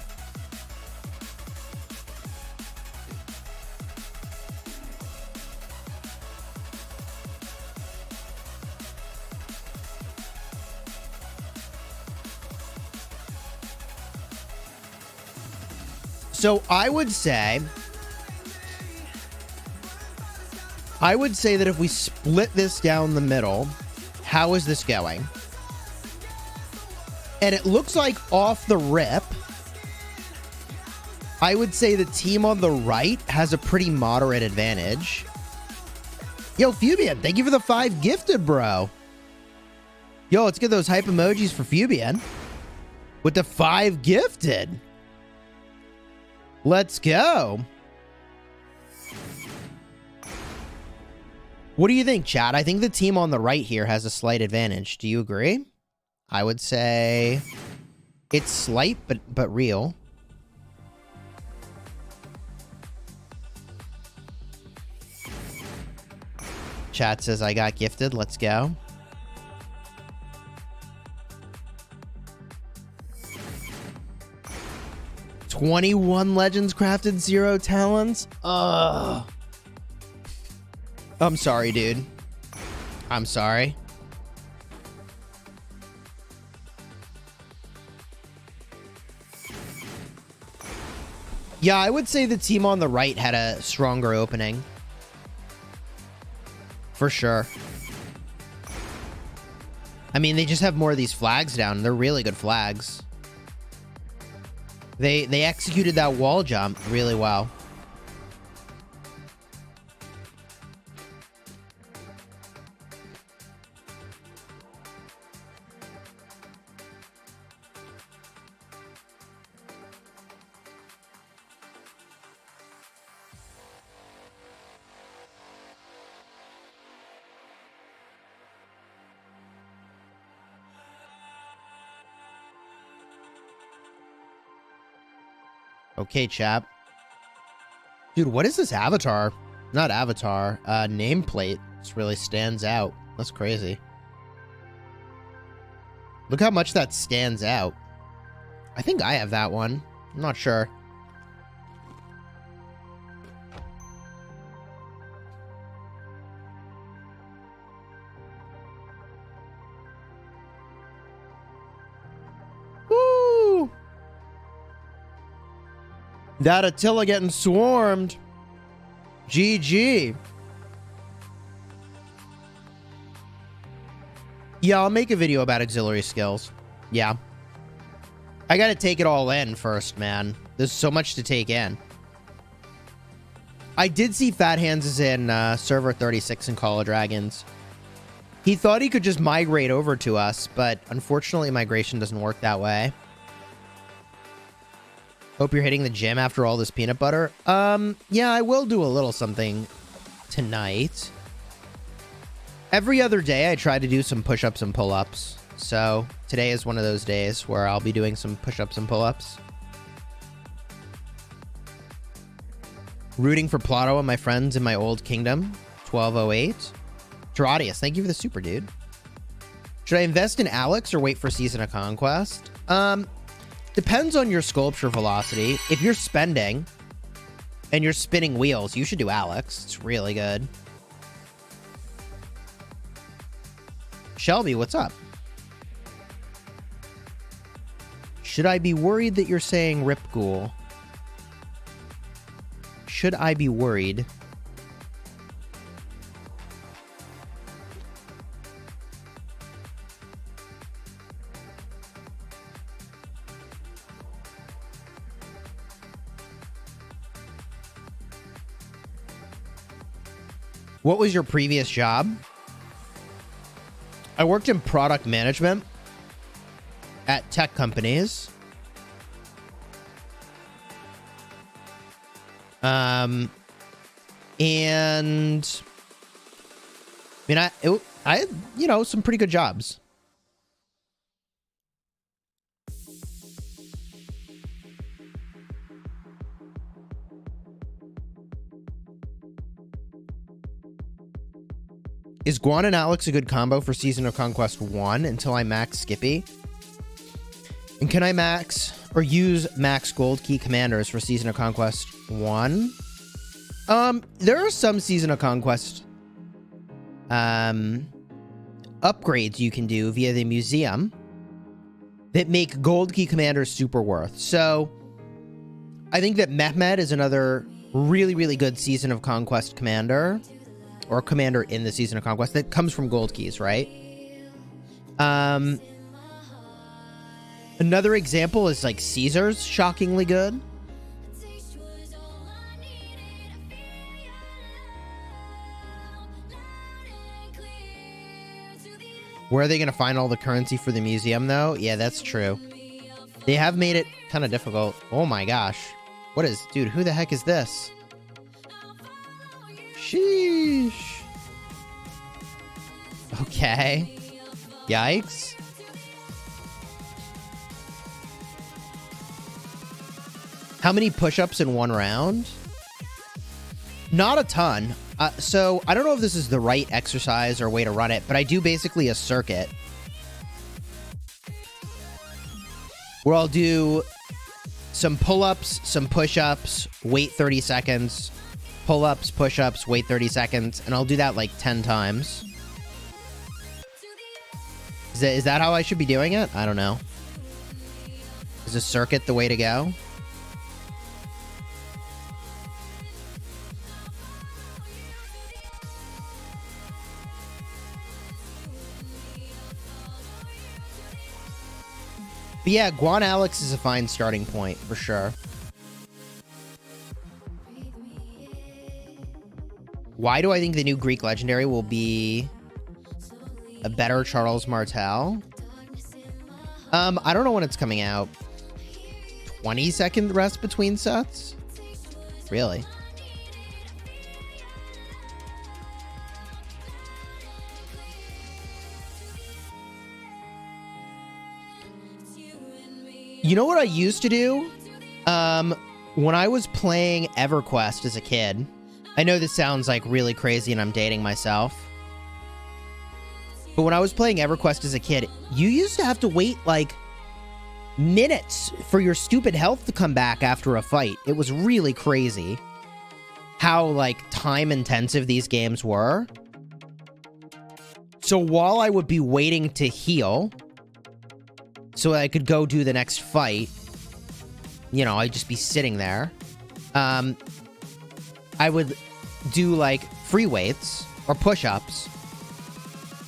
So I would say that if we split this down the middle, how is this going? And it looks like off the rip, I would say the team on the right has a pretty moderate advantage. Yo, Fubian, thank you for the 5 gifted, bro. Yo, let's get those hype emojis for Fubian with the 5 gifted. Let's go. What do you think, chat? I think the team on the right here has a slight advantage. Do you agree? I would say it's slight, but real. Chat says I got gifted. Let's go. "21 legends crafted, 0 talents." Ugh. I'm sorry, dude. I'm sorry. Yeah, I would say the team on the right had a stronger opening. For sure. I mean, they just have more of these flags down. They're really good flags. They executed that wall jump really well. Okay, chap. Dude, what is this avatar? Not avatar. Nameplate. This really stands out. That's crazy. Look how much that stands out. I think I have that one. I'm not sure. Woo! That Attila getting swarmed. GG. Yeah, I'll make a video about auxiliary skills. Yeah. I gotta take it all in first, man. There's so much to take in. I did see Fat Hands is in server 36 in Call of Dragons. He thought he could just migrate over to us, but unfortunately migration doesn't work that way. Hope you're hitting the gym after all this peanut butter. Yeah, I will do a little something tonight. Every other day, I try to do some push-ups and pull-ups. So today is one of those days where I'll be doing some push-ups and pull-ups. Rooting for Plato and my friends in my old kingdom. 1208. Gerardius, thank you for the super, dude. Should I invest in Alex or wait for Season of Conquest? Depends on your sculpture velocity. If you're spending and you're spinning wheels, you should do Alex. It's really good. Shelby, what's up? Should I be worried that you're saying Rip Ghoul? Should I be worried? What was your previous job? I worked in product management at tech companies. And I mean, I had, you know, some pretty good jobs. Is Guan and Alex a good combo for Season of Conquest 1 until I max Skippy? And can I max or use max gold key commanders for Season of Conquest 1? There are some Season of Conquest upgrades you can do via the museum that make gold key commanders super worth. So I think that Mehmed is another really, really good Season of Conquest commander, or commander in the Season of Conquest that comes from gold keys, right? Another example is like Caesar's shockingly good. Where are they going to find all the currency for the museum, though? Yeah, that's true. They have made it kind of difficult. Oh my gosh. What is... Dude, who the heck is this? Sheesh. Okay. Yikes. How many push-ups in one round? Not a ton. So I don't know if this is the right exercise or way to run it, but I do basically a circuit where I'll do some pull-ups, some push-ups, wait 30 seconds, pull-ups, push-ups, wait 30 seconds, and I'll do that like 10 times. Is that how I should be doing it? I don't know. Is a circuit the way to go? But yeah, Guan Alex is a fine starting point, for sure. Why do I think the new Greek Legendary will be a better Charles Martel? I don't know when it's coming out. 20-second rest between sets? Really? You know what I used to do? When I was playing EverQuest as a kid, I know this sounds like really crazy and I'm dating myself, but when I was playing EverQuest as a kid, you used to have to wait like minutes for your stupid health to come back after a fight. It was really crazy how like time intensive these games were. So while I would be waiting to heal so I could go do the next fight, you know, I'd just be sitting there. I would do like free weights or push-ups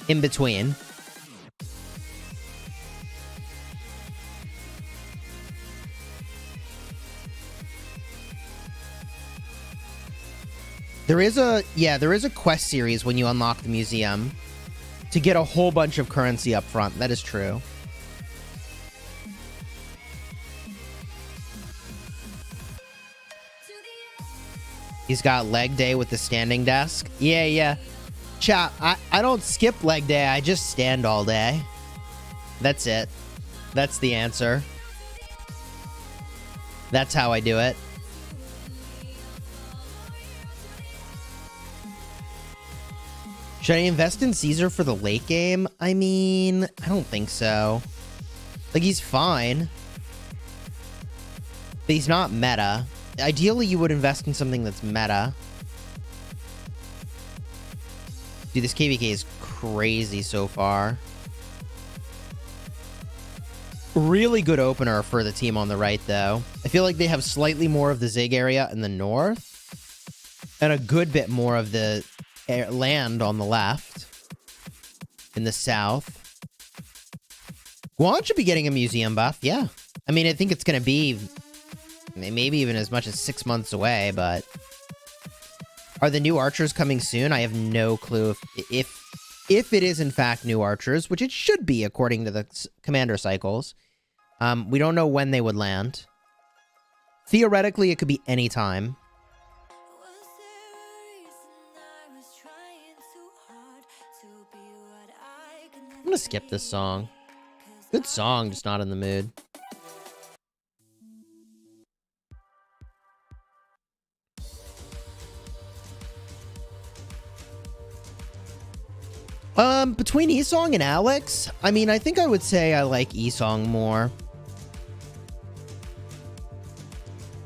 in between. There is a quest series when you unlock the museum to get a whole bunch of currency up front. That is true. He's got leg day with the standing desk. Yeah. Chat, I don't skip leg day. I just stand all day. That's it. That's the answer. That's how I do it. Should I invest in Caesar for the late game? I mean, I don't think so. Like, he's fine. But he's not meta. Ideally, you would invest in something that's meta. Dude, this KVK is crazy so far. Really good opener for the team on the right, though. I feel like they have slightly more of the Zig area in the north, and a good bit more of the land on the left in the south. Guan should be getting a museum buff, yeah. I mean, I think it's going to be maybe even as much as 6 months away, but... Are the new archers coming soon? I have no clue if If it is in fact new archers, which it should be according to the commander cycles, we don't know when they would land. Theoretically, it could be any time. I'm gonna skip this song. Good song, just not in the mood. Between Esong and Alex, I mean, I think I would say I like Esong more.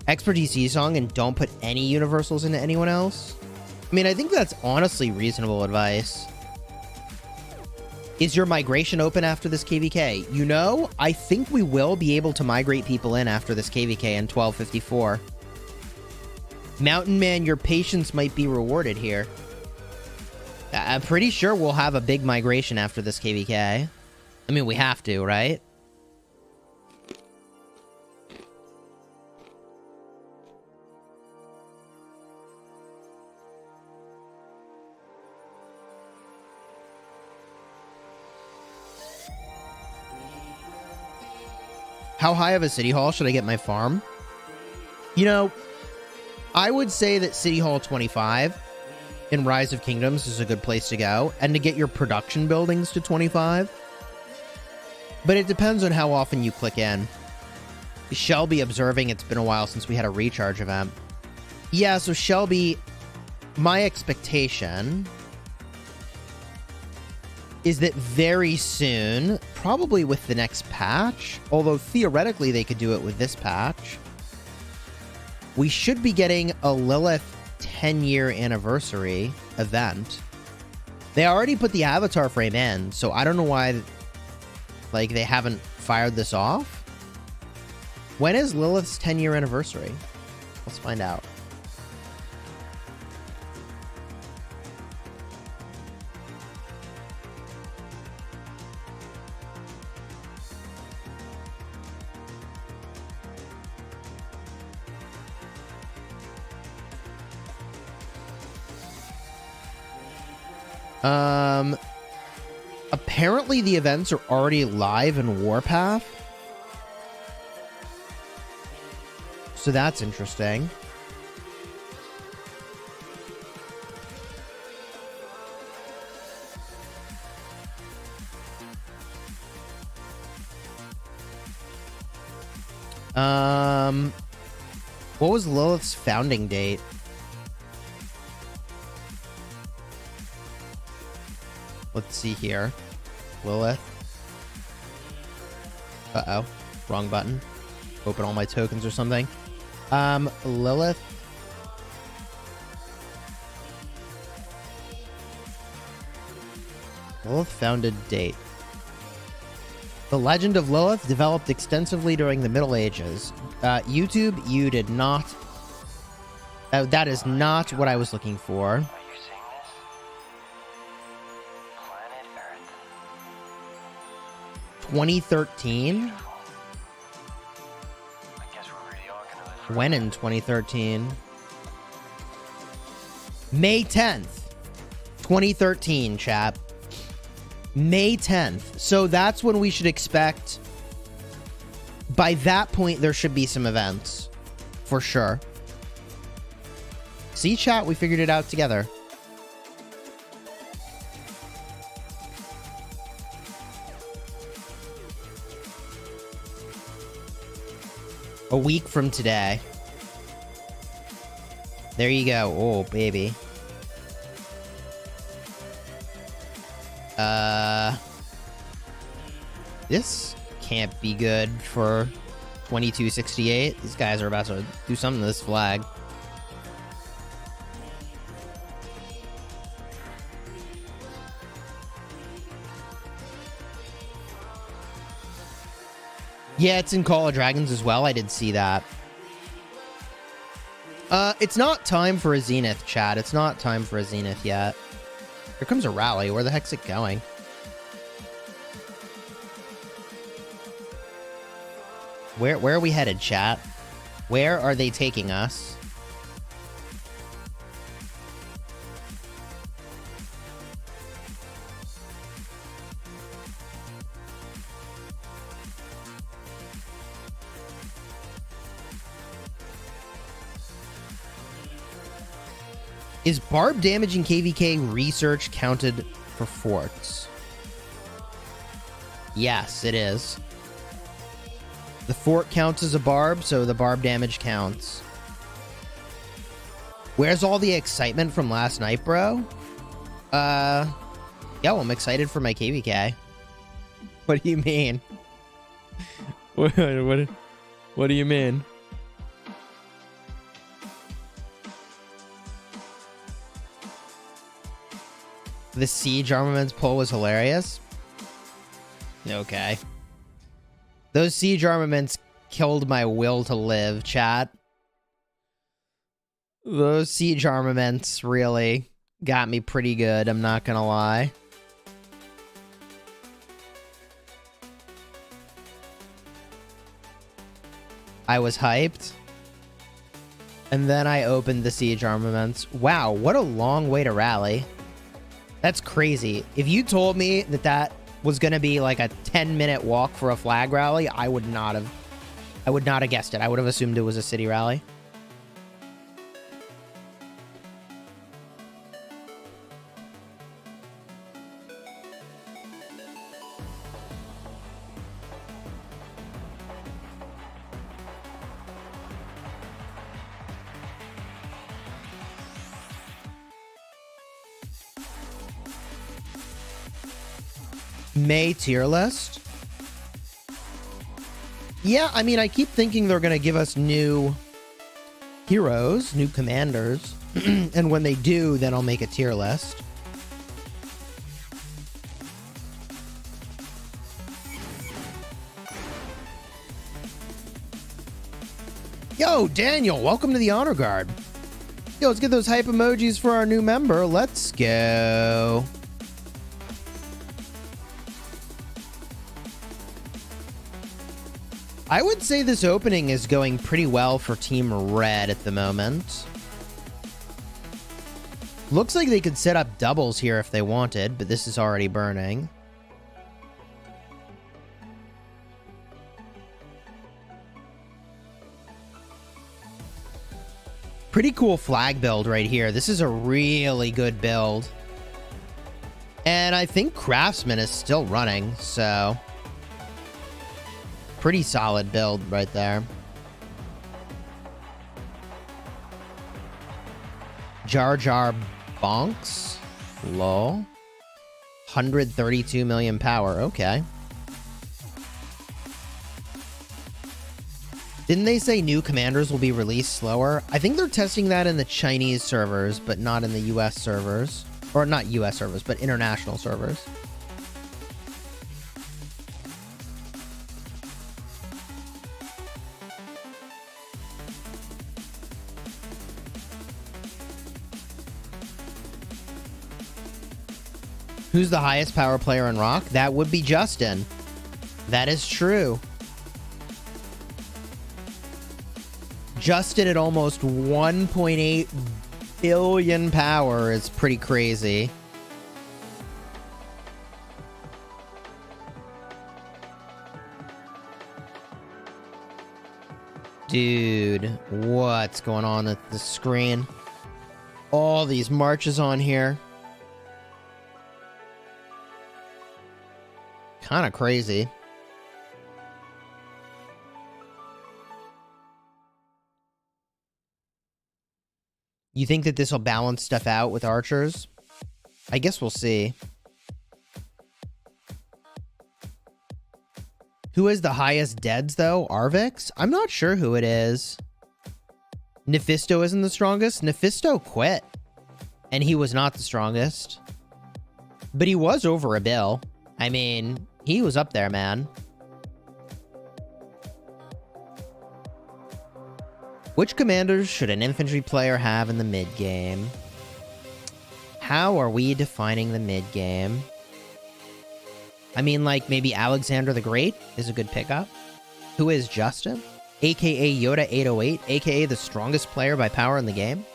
Expertise Esong and don't put any universals into anyone else. I mean, I think that's honestly reasonable advice. Is your migration open after this KVK? You know, I think we will be able to migrate people in after this KVK in 1254. Mountain Man, your patience might be rewarded here. I'm pretty sure we'll have a big migration after this KVK. I mean, we have to, right? How high of a city hall should I get my farm? You know, I would say that City Hall 25 in Rise of Kingdoms is a good place to go, and to get your production buildings to 25. But it depends on how often you click in. Shelby observing it's been a while since we had a recharge event. Yeah, so Shelby, my expectation is that very soon, probably with the next patch, although theoretically they could do it with this patch, we should be getting a Lilith 10-year anniversary event. They already put the avatar frame in, so I don't know why, like, they haven't fired this off. When is Lilith's 10-year anniversary? Let's find out. Apparently the events are already live in Warpath. So that's interesting. What was Lilith's founding date? Let's see here. Lilith. Uh-oh. Wrong button. Open all my tokens or something. Lilith. Lilith founded date. The legend of Lilith developed extensively during the Middle Ages. YouTube, you did not... that is not what I was looking for. 2013? When in 2013? May 10th, 2013, chat. May 10th. So that's when we should expect... By that point, there should be some events. For sure. See, chat? We figured it out together. A week from today. There you go. Oh, baby. This can't be good for 2268. These guys are about to do something to this flag. Yeah, it's in Call of Dragons as well. I did see that. It's not time for a Zenith, chat. It's not time for a Zenith yet. Here comes a rally. Where the heck's it going? Where are we headed, chat? Where are they taking us? Is barb damage in KVK research counted for forts? Yes, it is. The fort counts as a barb, so the barb damage counts. Where's all the excitement from last night, bro? Yeah, well, I'm excited for my KVK. What do you mean? What do you mean? The Siege Armaments poll was hilarious. Okay. Those Siege Armaments killed my will to live, chat. Those Siege Armaments really got me pretty good, I'm not gonna lie. I was hyped. And then I opened the Siege Armaments. Wow, what a long way to rally. That's crazy. If you told me that that was going to be like a 10-minute walk for a flag rally, I would not have guessed it. I would have assumed it was a city rally. May tier list? Yeah, I mean, I keep thinking they're going to give us new heroes, new commanders. And when they do, then I'll make a tier list. Yo, Daniel, welcome to the Honor Guard. Yo, let's get those hype emojis for our new member. Let's go. I would say this opening is going pretty well for Team Red at the moment. Looks like they could set up doubles here if they wanted, but this is already burning. Pretty cool flag build right here. This is a really good build. And I think Craftsman is still running, so... pretty solid build right there. Jar Jar Bonks. Lol. 132 million power. Okay. Didn't they say new commanders will be released slower? I think they're testing that in the Chinese servers, but not in the US servers. Or not US servers, but international servers. Who's the highest power player in Rock? That would be Justin. That is true. Justin at almost 1.8 billion power is pretty crazy. Dude, what's going on at the screen? All these marches on here. Kind of crazy. You think that this will balance stuff out with archers? I guess we'll see. Who has the highest deads, though? Arvix? I'm not sure who it is. Nephisto isn't the strongest? Nephisto quit. And he was not the strongest. But he was over a bill. I mean... he was up there, man. Which commanders should an infantry player have in the mid-game? How are we defining the mid-game? I mean, like, maybe Alexander the Great is a good pickup. Who is Justin? AKA Yoda 808, AKA the strongest player by power in the game.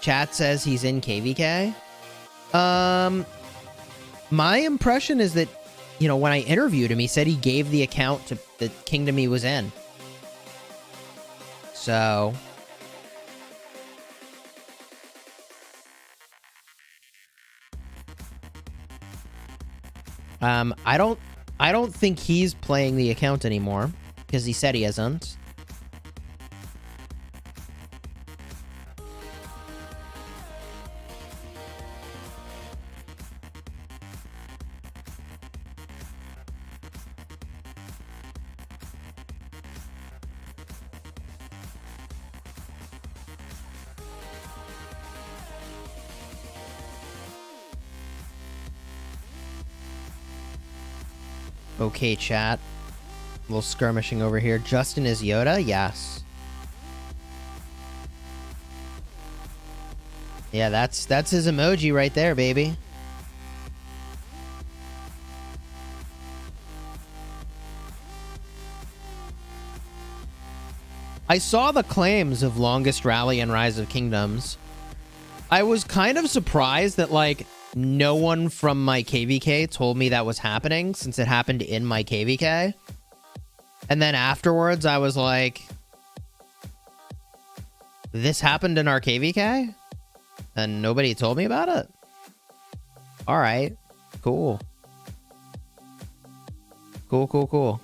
Chat says he's in KVK. My impression is that, you know, when I interviewed him, he said he gave the account to the kingdom he was in. So I don't think he's playing the account anymore because he said he isn't. Okay, chat. A little skirmishing over here. Justin is Yoda? Yes. Yeah, that's his emoji right there, baby. I saw the claims of longest rally in Rise of Kingdoms. I was kind of surprised that, like, no one from my KVK told me that was happening, since it happened in my KVK. And then afterwards, I was like, this happened in our KVK? And nobody told me about it? Alright. Cool. Cool, cool, cool.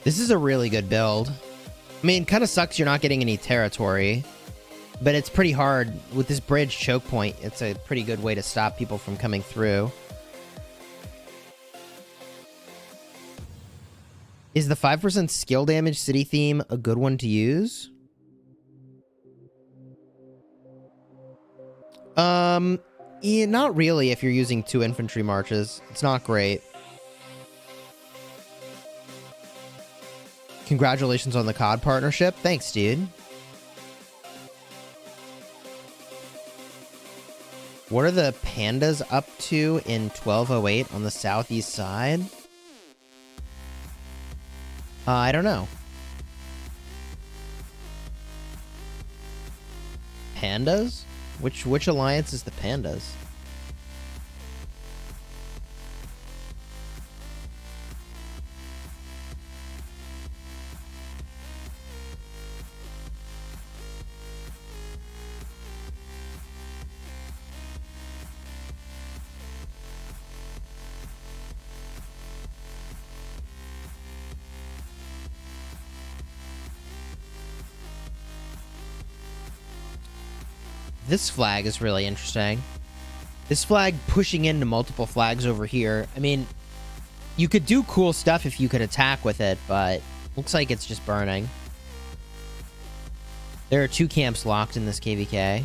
This is a really good build. I mean, kind of sucks you're not getting any territory, but it's pretty hard. With this bridge choke point, it's a pretty good way to stop people from coming through. Is the 5% skill damage city theme a good one to use? Yeah, not really if you're using 2 infantry marches. It's not great. Congratulations on the COD partnership. Thanks, dude. What are the pandas up to in 1208 on the southeast side? I don't know. Pandas? Which alliance is the pandas? This flag is really interesting. This flag pushing into multiple flags over here. I mean, you could do cool stuff if you could attack with it, but looks like it's just burning. There are 2 camps locked in this KVK.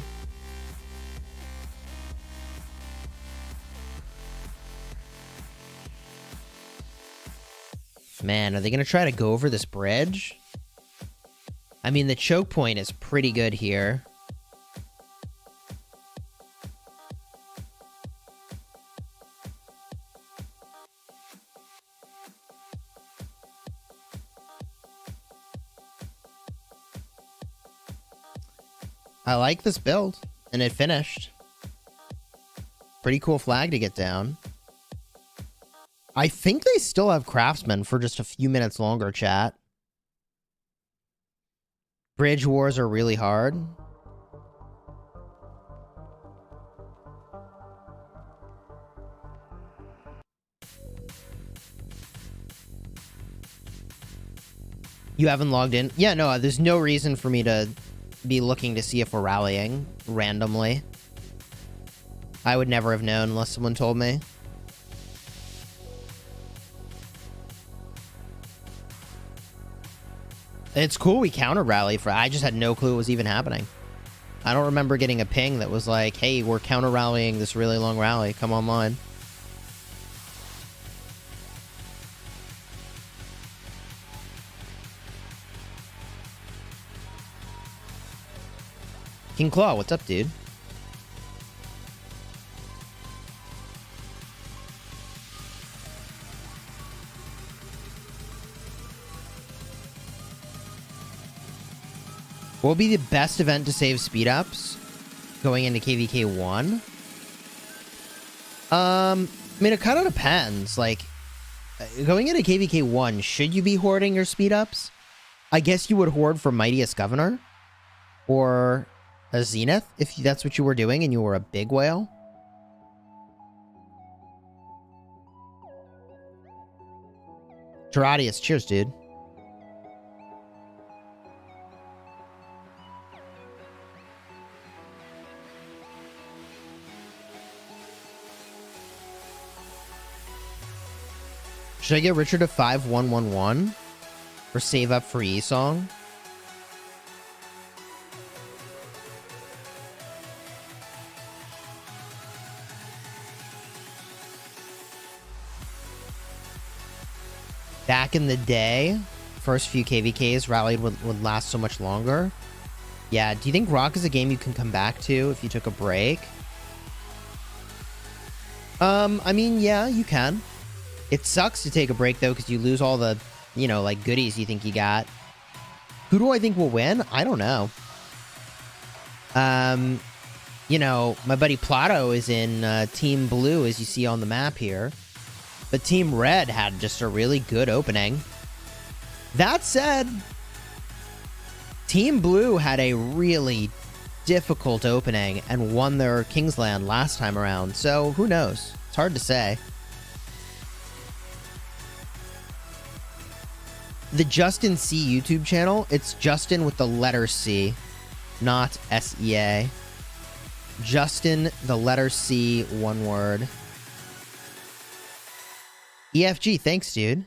Man, are they going to try to go over this bridge? I mean, the choke point is pretty good here. I like this build, and it finished. Pretty cool flag to get down. I think they still have craftsmen for just a few minutes longer, chat. Bridge wars are really hard. You haven't logged in? Yeah, no, there's no reason for me to be looking to see if we're rallying randomly. I would never have known unless someone told me. It's cool we counter rally for. I just had no clue it was even happening. I don't remember getting a ping that was like, hey, we're counter rallying this really long rally. Come online. King Claw, what's up, dude? What will be the best event to save speed ups? going into KVK 1? I mean, it kind of depends. Like, going into KVK 1, should you be hoarding your speed ups? I guess you would hoard for Mightiest Governor or a Zenith if that's what you were doing and you were a big whale. Gerardius, cheers, dude. Should I get Richard to 5111 or save up for E-Song? Back in the day, first few KVKs rallied would last so much longer. Yeah, do you think Rock is a game you can come back to if you took a break? I mean, yeah, you can. It sucks to take a break, though, because you lose all the, you know, like, goodies you think you got. Who do I think will win? I don't know. You know, my buddy Plato is in Team Blue, as you see on the map here. But Team Red had just a really good opening. That said, Team Blue had a really difficult opening and won their Kingsland last time around. So, who knows? It's hard to say. The Justin C YouTube channel, it's Justin with the letter C, not S-E-A. Justin, the letter C, one word. EFG, thanks, dude.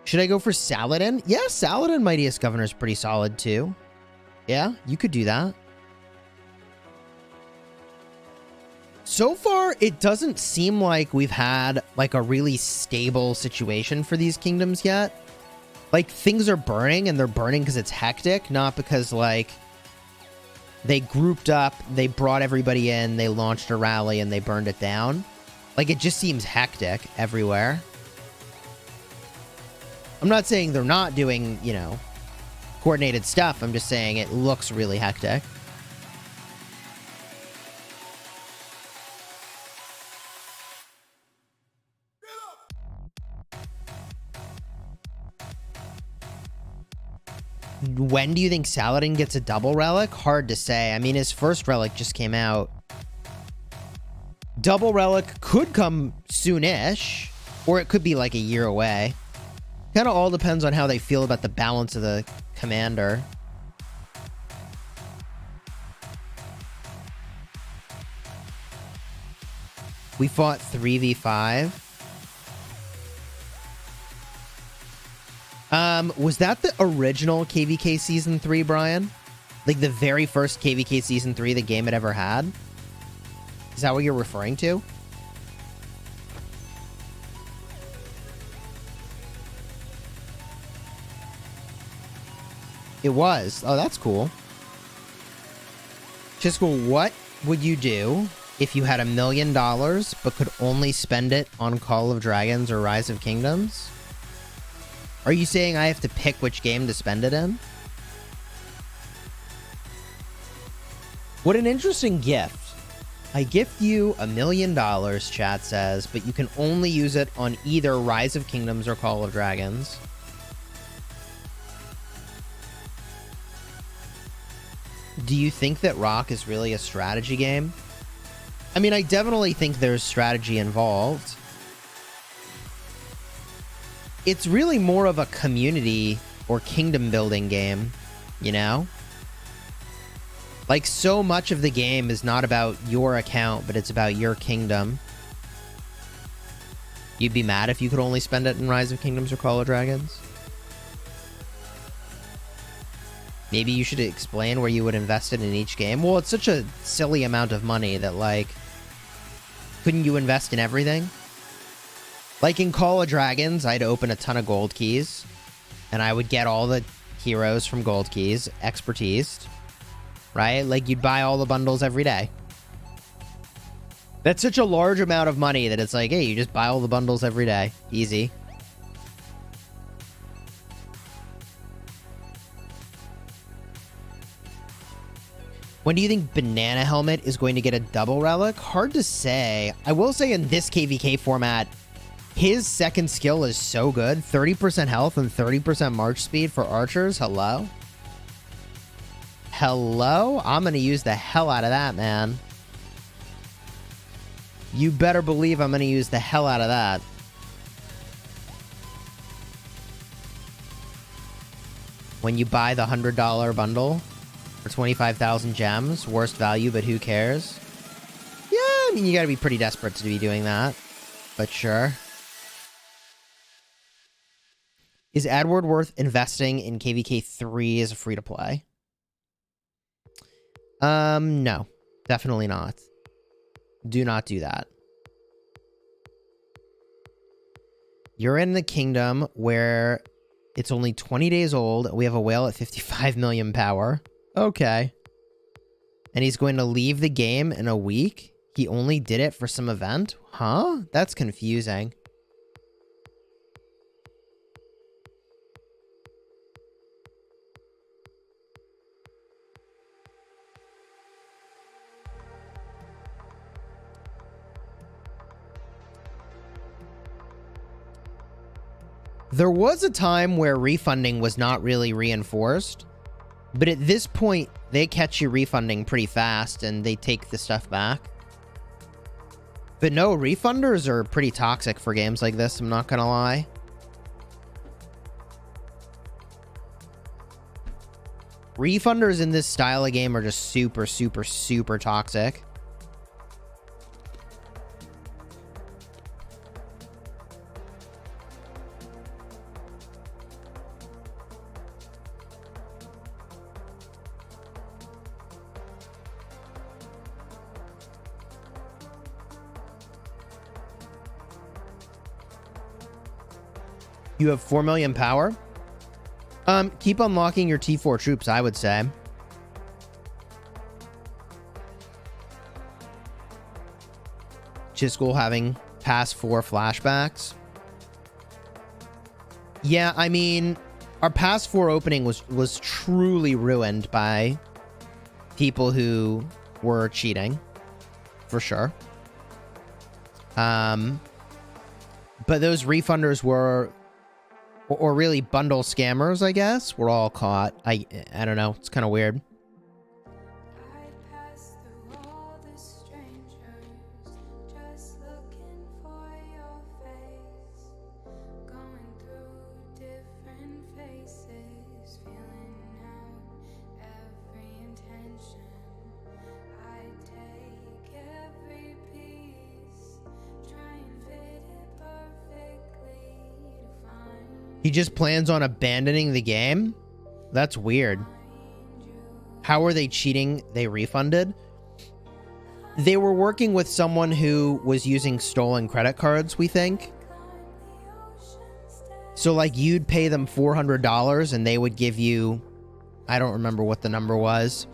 Should I go for Saladin? Yeah, Saladin Mightiest Governor is pretty solid, too. Yeah, you could do that. So far, it doesn't seem like we've had, like, a really stable situation for these kingdoms yet. Like, things are burning, and they're burning because it's hectic, not because, like, they grouped up, they brought everybody in, they launched a rally, and they burned it down. Like, it just seems hectic everywhere. I'm not saying they're not doing, you know, coordinated stuff. I'm just saying it looks really hectic. When do you think Saladin gets a double relic? Hard to say. I mean, his first relic just came out. Double relic could come soonish, or it could be like a year away. Kind of all depends on how they feel about the balance of the commander. We fought 3v5. Was that the original KVK Season 3, Brian? Like the very first KVK Season 3 the game had ever had? Is that what you're referring to? It was. Oh, that's cool. Chisgule, what would you do if you had $1 million but could only spend it on Call of Dragons or Rise of Kingdoms? Are you saying I have to pick which game to spend it in? What an interesting gift. I gift you $1 million, chat says, but you can only use it on either Rise of Kingdoms or Call of Dragons. Do you think that Rock is really a strategy game? I mean, I definitely think there's strategy involved. It's really more of a community or kingdom building game, you know? Like, so much of the game is not about your account, but it's about your kingdom. You'd be mad if you could only spend it in Rise of Kingdoms or Call of Dragons? Maybe you should explain where you would invest it in each game. Well, it's such a silly amount of money that, like, couldn't you invest in everything? Like in Call of Dragons, I'd open a ton of gold keys, and I would get all the heroes from gold keys, expertise, right? Like, you'd buy all the bundles every day. That's such a large amount of money that it's like, hey, you just buy all the bundles every day. Easy. When do you think Banana Helmet is going to get a double relic? Hard to say. I will say in this KVK format, his second skill is so good. 30% health and 30% march speed for archers. Hello? Hello? I'm going to use the hell out of that, man. You better believe I'm going to use the hell out of that. When you buy the $100 bundle for 25,000 gems, worst value, but who cares? Yeah, I mean, you got to be pretty desperate to be doing that, but sure. Is AdWord worth investing in KVK 3 as a free-to-play? No, definitely not. Do not do that. You're in the kingdom where it's only 20 days old. We have a whale at 55 million power. Okay. And he's going to leave the game in a week? He only did it for some event? Huh? That's confusing. There was a time where refunding was not really reinforced, but at this point, they catch you refunding pretty fast and they take the stuff back. But no, refunders are pretty toxic for games like this, I'm not gonna lie. Refunders in this style of game are just super, super, super toxic. You have 4 million power. Keep unlocking your T4 troops, I would say. Chisgule having past 4 flashbacks. Yeah, I mean, our past 4 opening was truly ruined by people who were cheating, for sure. But those refunders were, or really bundle scammers, I guess, were all caught. I don't know. It's kind of weird. He just plans on abandoning the game? That's weird. How are they cheating? They refunded? They were working with someone who was using stolen credit cards, we think. So, like, you'd pay them $400 and they would give you, I don't remember what the number was,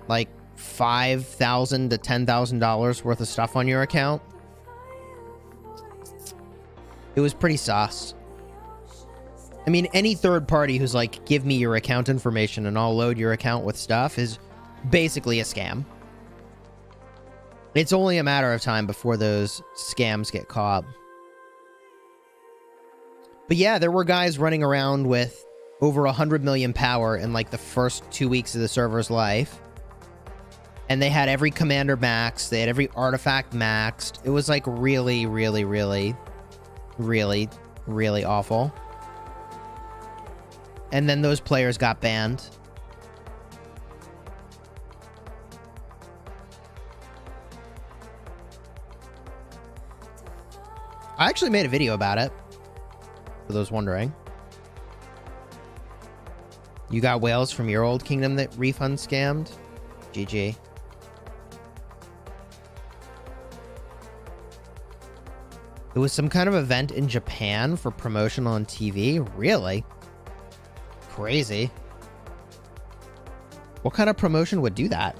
like $5,000 to $10,000 worth of stuff on your account. It was pretty sus. I mean, any third party who's like, give me your account information and I'll load your account with stuff is basically a scam. It's only a matter of time before those scams get caught. But yeah, there were guys running around with over 100 million power in like the first 2 weeks of the server's life. And they had every commander maxed. They had every artifact maxed. It was like really, really, really, really, really awful. And then those players got banned. I actually made a video about it, for those wondering. You got whales from your old kingdom that refund scammed? GG. It was some kind of event in Japan for promotion on TV? Really? Crazy. What kind of promotion would do that?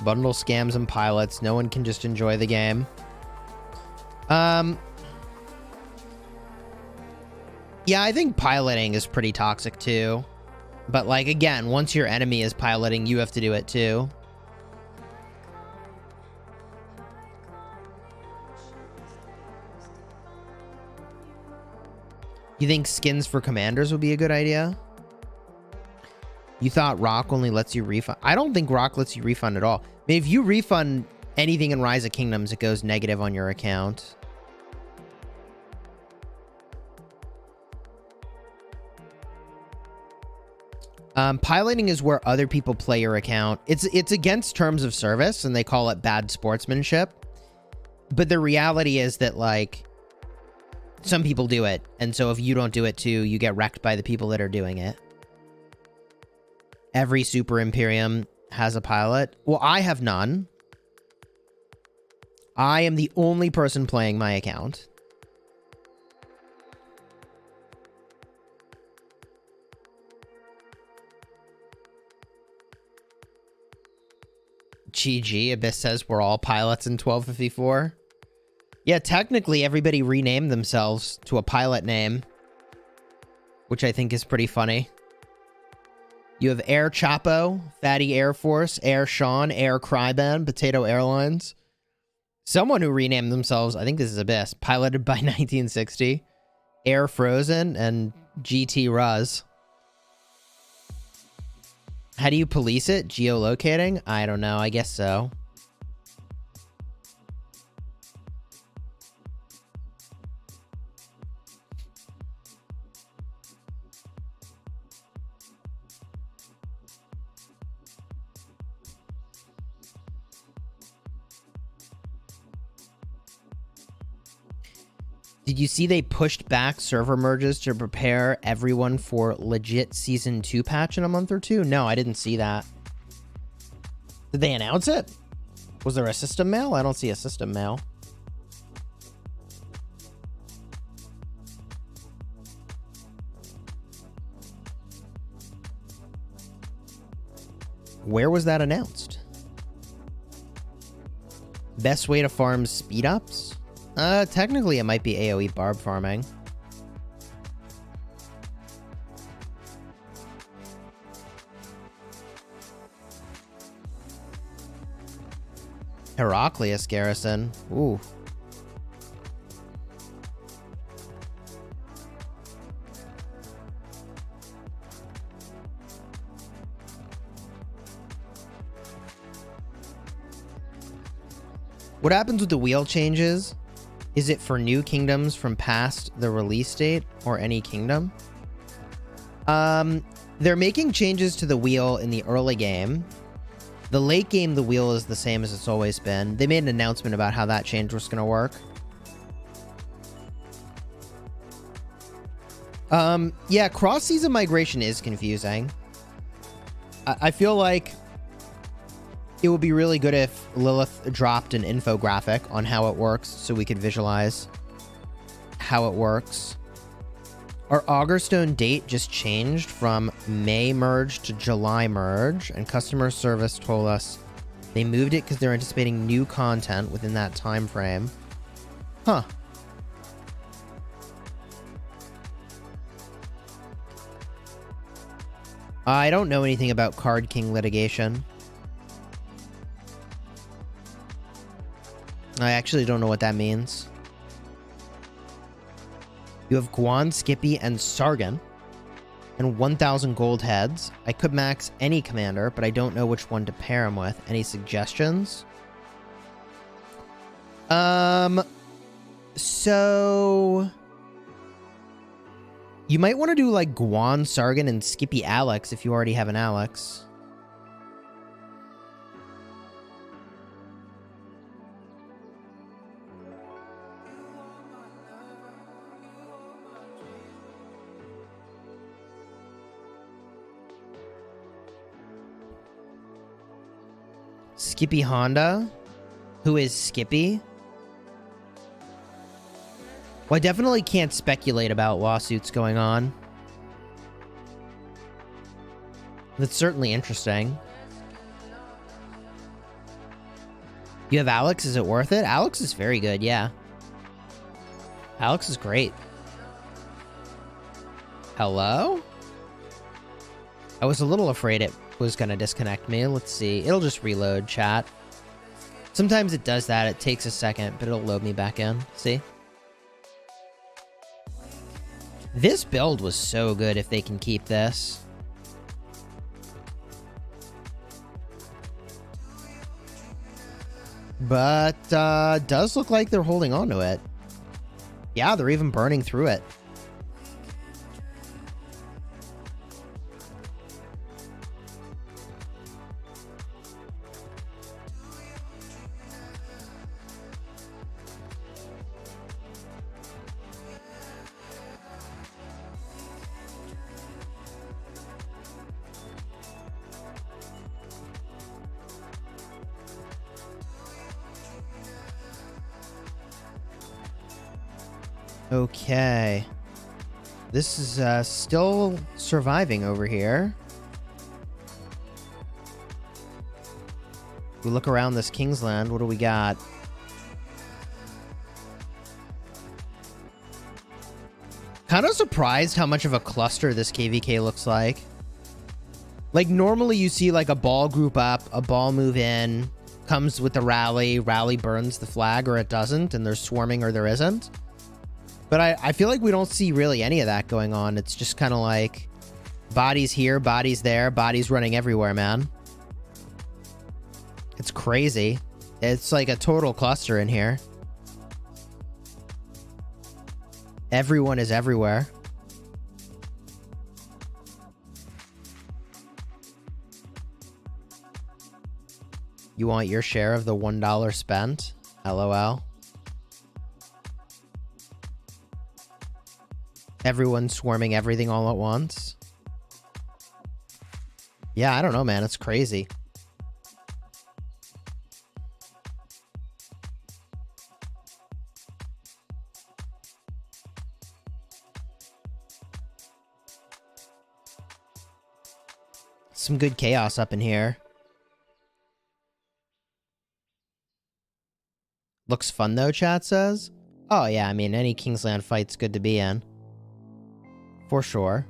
Bundle scams and pilots. No one can just enjoy the game. Yeah, I think piloting is pretty toxic too. But like, again, once your enemy is piloting, you have to do it too. You think skins for commanders would be a good idea? You thought Rock only lets you refund? I don't think Rock lets you refund at all. I mean, if you refund anything in Rise of Kingdoms, it goes negative on your account. Piloting is where other people play your account. It's against terms of service, and they call it bad sportsmanship. But the reality is that, like, some people do it, and so if you don't do it too, you get wrecked by the people that are doing it. Every Super Imperium has a pilot. Well, I have none. I am the only person playing my account. GG, Abyss says we're all pilots in 1254. Yeah, technically everybody renamed themselves to a pilot name, which I think is pretty funny. You have Air Chapo, Fatty Air Force, Air Sean, Air Cryban, Potato Airlines. Someone who renamed themselves, I think this is Abyss, piloted by 1960, Air Frozen, and GT Ruz. How do you police it? Geolocating? I don't know. I guess so. Did you see they pushed back server merges to prepare everyone for legit Season 2 patch in a month or two? No, I didn't see that. Did they announce it? Was there a system mail? I don't see a system mail. Where was that announced? Best way to farm speed ups? Technically it might be AoE barb farming. Heraclius garrison. Ooh. What happens with the wheel changes? Is it for new kingdoms from past the release date or any kingdom? They're making changes to the wheel in the early game. The late game, the wheel is the same as it's always been. They made an announcement about how that change was going to work. Yeah, cross-season migration is confusing. I feel like it would be really good if Lilith dropped an infographic on how it works so we could visualize how it works. Our Augerstone date just changed from May merge to July merge, and customer service told us they moved it because they're anticipating new content within that time frame. Huh. I don't know anything about Card King litigation. I actually don't know what that means. You have Guan, Skippy, and Sargon, and 1,000 gold heads. I could max any commander, but I don't know which one to pair him with. Any suggestions? So you might want to do like Guan, Sargon, and Skippy Alex if you already have an Alex. Skippy Honda? Who is Skippy? Well, I definitely can't speculate about lawsuits going on. That's certainly interesting. You have Alex? Is it worth it? Alex is very good, yeah. Alex is great. Hello? I was a little afraid it was going to disconnect me. Let's see. It'll just reload, chat. Sometimes it does that. It takes a second, but it'll load me back in. See? This build was so good if they can keep this. But does look like they're holding on to it. Yeah, they're even burning through it. Okay. This is still surviving over here. We look around this Kingsland. What do we got? Kind of surprised how much of a cluster this KVK looks like. Like, normally you see like a ball group up, a ball move in, comes with the rally, rally burns the flag, or it doesn't, and there's swarming or there isn't. But I feel like we don't see really any of that going on. It's just kind of like bodies here, bodies there, bodies running everywhere, man. It's crazy. It's like a total cluster in here. Everyone is everywhere. You want your share of the $1 spent? LOL. Everyone swarming everything all at once. Yeah, I don't know, man. It's crazy. Some good chaos up in here. Looks fun, though, chat says. Oh, yeah, I mean, any Kingsland fight's good to be in. For sure.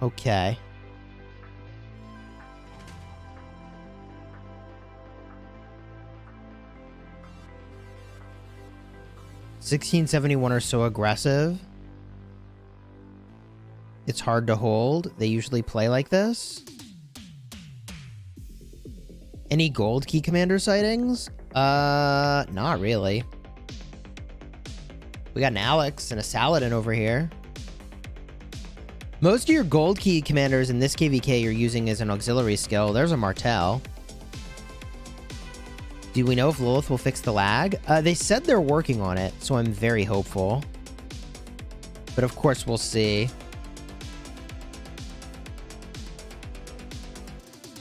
Okay. $1671 are so aggressive. It's hard to hold. They usually play like this. Any gold key commander sightings? Not really. We got an Alex and a Saladin over here. Most of your gold key commanders in this KVK you're using as an auxiliary skill. There's a Martel. Do we know if Lilith will fix the lag? They said they're working on it, so I'm very hopeful. But of course, we'll see.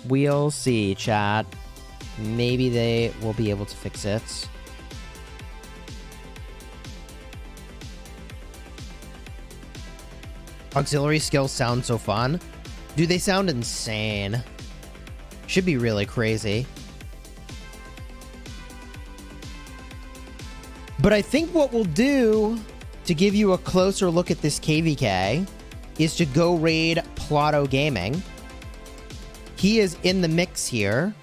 We'll see, chat. Maybe they will be able to fix it. Auxiliary skills sound so fun. Dude, they sound insane. Should be really crazy. But I think what we'll do to give you a closer look at this KVK is to go raid Plotto Gaming. He is in the mix here,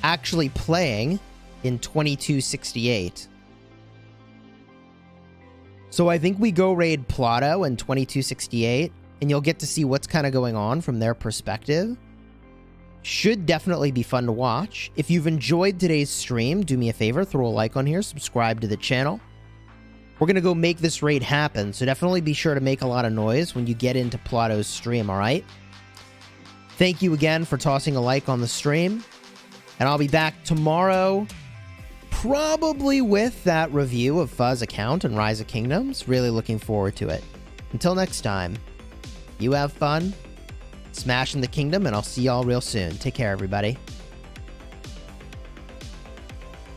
actually playing in 2268. So I think we go raid Plotto in 2268, and you'll get to see what's kind of going on from their perspective. Should definitely be fun to watch. If you've enjoyed today's stream, do me a favor, throw a like on here, subscribe to the channel. We're going to go make this raid happen, so definitely be sure to make a lot of noise when you get into Plotto's stream, all right? Thank you again for tossing a like on the stream, and I'll be back tomorrow, probably with that review of Fuzz account and Rise of Kingdoms. Really looking forward to it. Until next time, you have fun, smashing the kingdom, and I'll see y'all real soon. Take care, everybody.